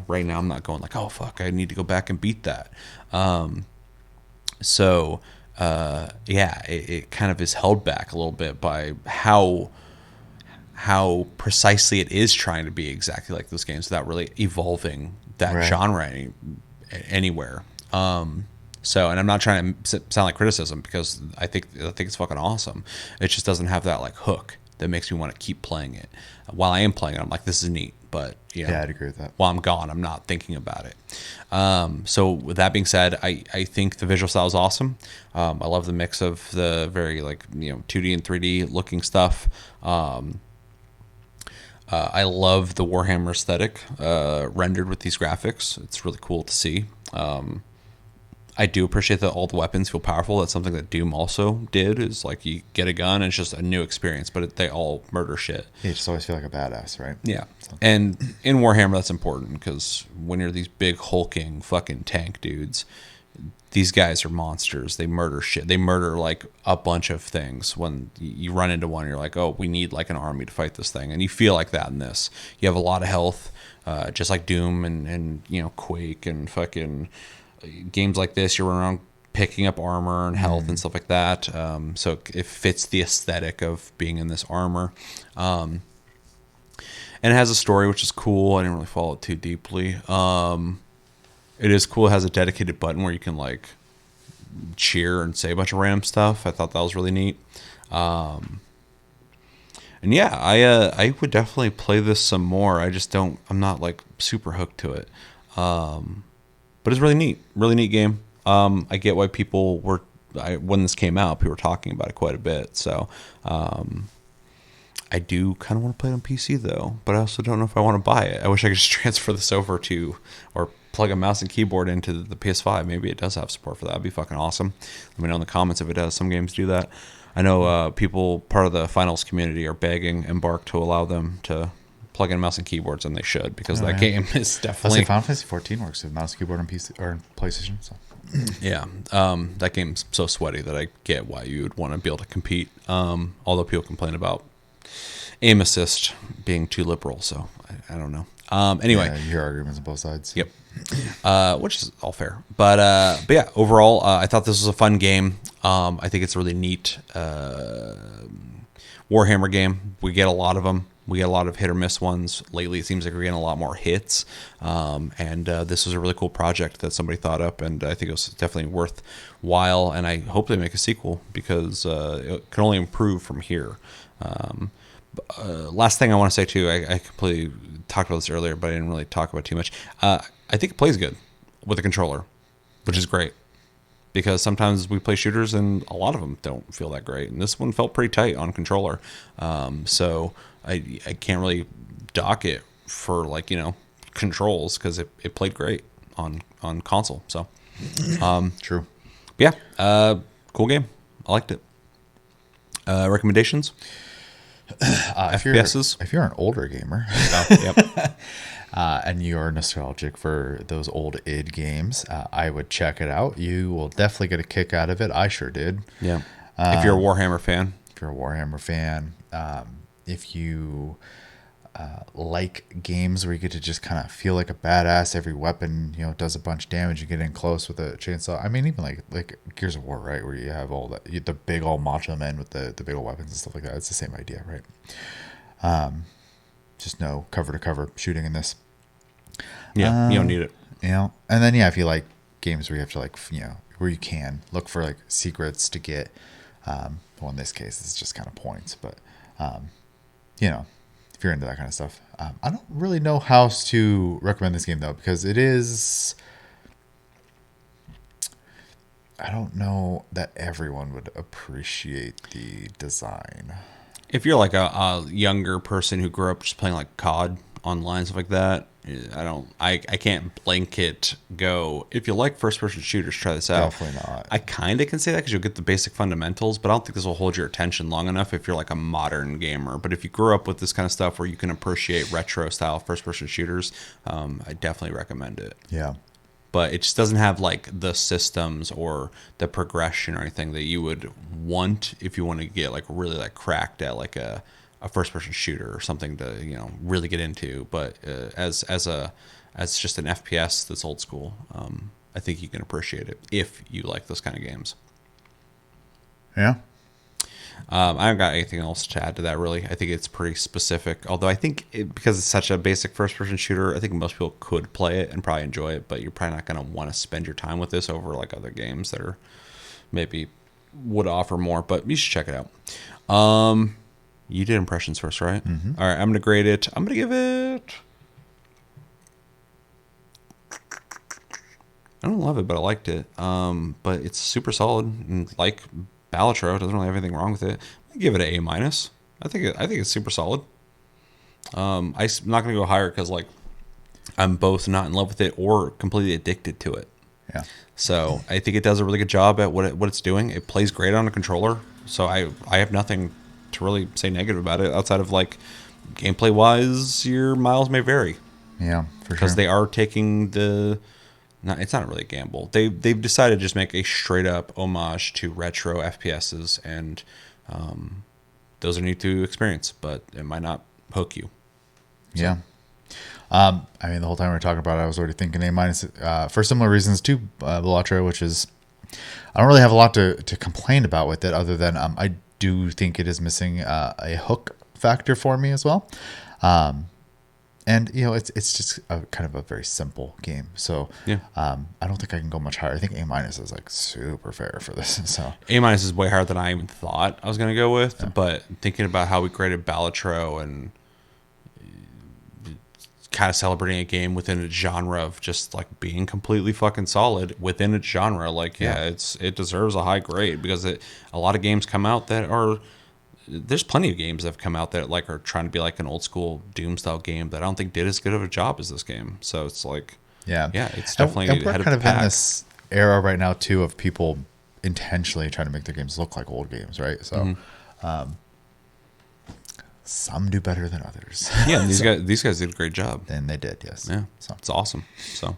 right now I'm not going like, oh fuck, I need to go back and beat that. It kind of is held back a little bit by how precisely it is trying to be exactly like those games without really evolving that genre anywhere. And I'm not trying to sound like criticism, because I think it's fucking awesome. It just doesn't have that like hook that makes me want to keep playing it. While I am playing it, I'm like, this is neat, but I'd agree with that. While I'm gone, I'm not thinking about it. So with that being said, I think the visual style is awesome. I love the mix of the very like 2D and 3D looking stuff. I love the Warhammer aesthetic rendered with these graphics. It's really cool to see. I do appreciate that all the weapons feel powerful. That's something that Doom also did. Is like you get a gun and it's just a new experience, but they all murder shit. You just always feel like a badass, right? Yeah, and in Warhammer that's important because when you're these big hulking fucking tank dudes, these guys are monsters. They murder shit. They murder like a bunch of things. When you run into one, you're like, oh, we need like an army to fight this thing, and you feel like that in this. You have a lot of health, just like Doom and Quake and fucking games like this. You're running around picking up armor and health and stuff like that. So it fits the aesthetic of being in this armor. And it has a story, which is cool. I didn't really follow it too deeply. It is cool. It has a dedicated button where you can like cheer and say a bunch of random stuff. I thought that was really neat. And yeah, I would definitely play this some more. I'm not like super hooked to it. But it's really neat game. I get why people were, when this came out, people were talking about it quite a bit. So, I do kind of want to play it on PC though, but I also don't know if I want to buy it. I wish I could just transfer this over to, or plug a mouse and keyboard into the PS5. Maybe it does have support for that. That'd be fucking awesome. Let me know in the comments if it does. Some games do that. I know people, part of the finals community, are begging Embark to allow them to plug in mouse and keyboards, and they should, because that game is definitely... Final Fantasy 14 works with mouse, keyboard, and PC or PlayStation. So. Yeah, that game's so sweaty that I get why you would want to be able to compete. Although people complain about aim assist being too liberal, so I don't know. Anyway, yeah, you hear arguments on both sides. Yep. Which is all fair, but yeah, overall, I thought this was a fun game. I think it's a really neat Warhammer game. We get a lot of them. We get a lot of hit or miss ones. Lately, it seems like we're getting a lot more hits. And this was a really cool project that somebody thought up, and I think it was definitely worthwhile. And I hope they make a sequel because it can only improve from here. Last thing I want to say too, I completely talked about this earlier, but I didn't really talk about it too much. I think it plays good with a controller, which is great. Because sometimes we play shooters and a lot of them don't feel that great. And this one felt pretty tight on controller. So I can't really dock it for controls because it played great on console. So True. Yeah, cool game. I liked it. Recommendations? FPSs? If you're an older gamer, Yep. and you're nostalgic for those old id games, I would check it out. You will definitely get a kick out of it. I sure did. Yeah. If you're a Warhammer fan. If you like games where you get to just kind of feel like a badass, every weapon does a bunch of damage, you get in close with a chainsaw. I mean, even like Gears of War, right, where you have all that, the big old macho men with the big old weapons and stuff like that. It's the same idea, right? Just no cover to cover shooting in this. Yeah, you don't need it. And then if you like games where you have to where you can look for like secrets to get, well, in this case it's just kind of points, but if you're into that kind of stuff. I don't really know how to recommend this game though, because I don't know that everyone would appreciate the design. If you're like a younger person who grew up just playing like COD online, stuff like that, I can't blanket go, if you like first person shooters, try this out. Definitely not. I kind of can say that because you'll get the basic fundamentals, but I don't think this will hold your attention long enough if you're like a modern gamer. But if you grew up with this kind of stuff where you can appreciate retro style first person shooters, I definitely recommend it. Yeah. But it just doesn't have like the systems or the progression or anything that you would want if you want to get like really like cracked at like a first person shooter or something to really get into. But as just an FPS that's old school, I think you can appreciate it if you like those kind of games. Yeah. I haven't got anything else to add to that, really. I think it's pretty specific. Although I think because it's such a basic first-person shooter, I think most people could play it and probably enjoy it, but you're probably not going to want to spend your time with this over like other games that are maybe would offer more, but you should check it out. You did impressions first, right? Mm-hmm. All right, I'm going to grade it. I'm going to give it... I don't love it, but I liked it. But it's super solid, and like Balatro, doesn't really have anything wrong with it. I give it an A-. I think it's super solid. I'm not going to go higher because like I'm both not in love with it or completely addicted to it. Yeah. So I think it does a really good job at what it's doing. It plays great on a controller. So I have nothing to really say negative about it outside of like gameplay wise, your miles may vary. Yeah, for sure. Because they are taking the. No, it's not really a gamble. They've decided to just make a straight up homage to retro FPSs, and those are neat to experience, but it might not hook you. So. Yeah. I mean, the whole time we were talking about it, I was already thinking A- for similar reasons to Balatro, which is I don't really have a lot to complain about with it, other than I do think it is missing a hook factor for me as well. And it's just kind of a very simple game. So yeah. I don't think I can go much higher. I think A- is like super fair for this. So A- is way higher than I even thought I was going to go with. Yeah. But thinking about how we graded Balatro and kind of celebrating a game within a genre of just like being completely fucking solid within its genre, like it deserves a high grade, because a lot of games come out that are. There's plenty of games that have come out that like are trying to be like an old school Doom style game that I don't think did as good of a job as this game. So it's like, it's definitely and we're ahead kind of the in pack. this era right now too of people intentionally trying to make their games look like old games, right? So some do better than others. Yeah, and these guys did a great job. And they did, yes. Yeah, so it's awesome. So,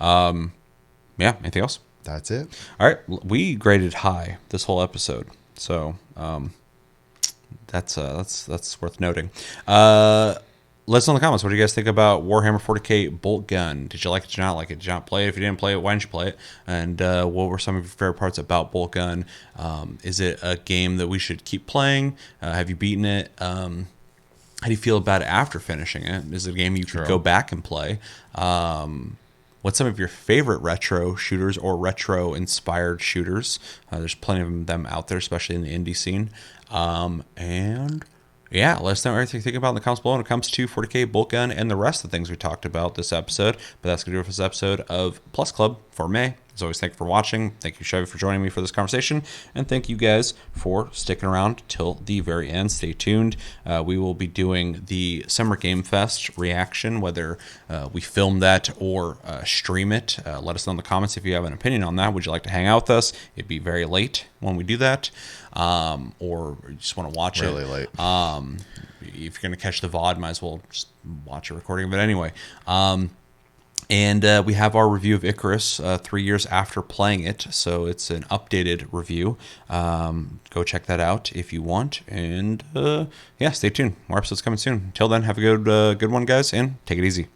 anything else? That's it. All right, we graded high this whole episode. So that's worth noting. Let us know in the comments. What do you guys think about Warhammer 40k Boltgun? Did you like it? Did you not like it? Did you not play it? If you didn't play it, why didn't you play it? And what were some of your favorite parts about Boltgun? Is it a game that we should keep playing? Have you beaten it? How do you feel about it after finishing it? Is it a game you could go back and play? What's some of your favorite retro shooters or retro-inspired shooters? There's plenty of them out there, especially in the indie scene. And let us know everything you think about in the comments below when it comes to 40k Boltgun and the rest of the things we talked about this episode. But that's going to do it for this episode of Plus Club for May. As always, thank you for watching. Thank you, Chevy, for joining me for this conversation. And thank you guys for sticking around till the very end. Stay tuned. We will be doing the Summer Game Fest reaction, whether we film that or stream it. Let us know in the comments if you have an opinion on that. Would you like to hang out with us? It'd be very late when we do that. Or you just want to watch really it. Late. If you're going to catch the VOD, might as well just watch a recording of it anyway. And we have our review of Icarus 3 years after playing it. So it's an updated review. Go check that out if you want. And stay tuned. More episodes coming soon. Until then, have a good one, guys, and take it easy.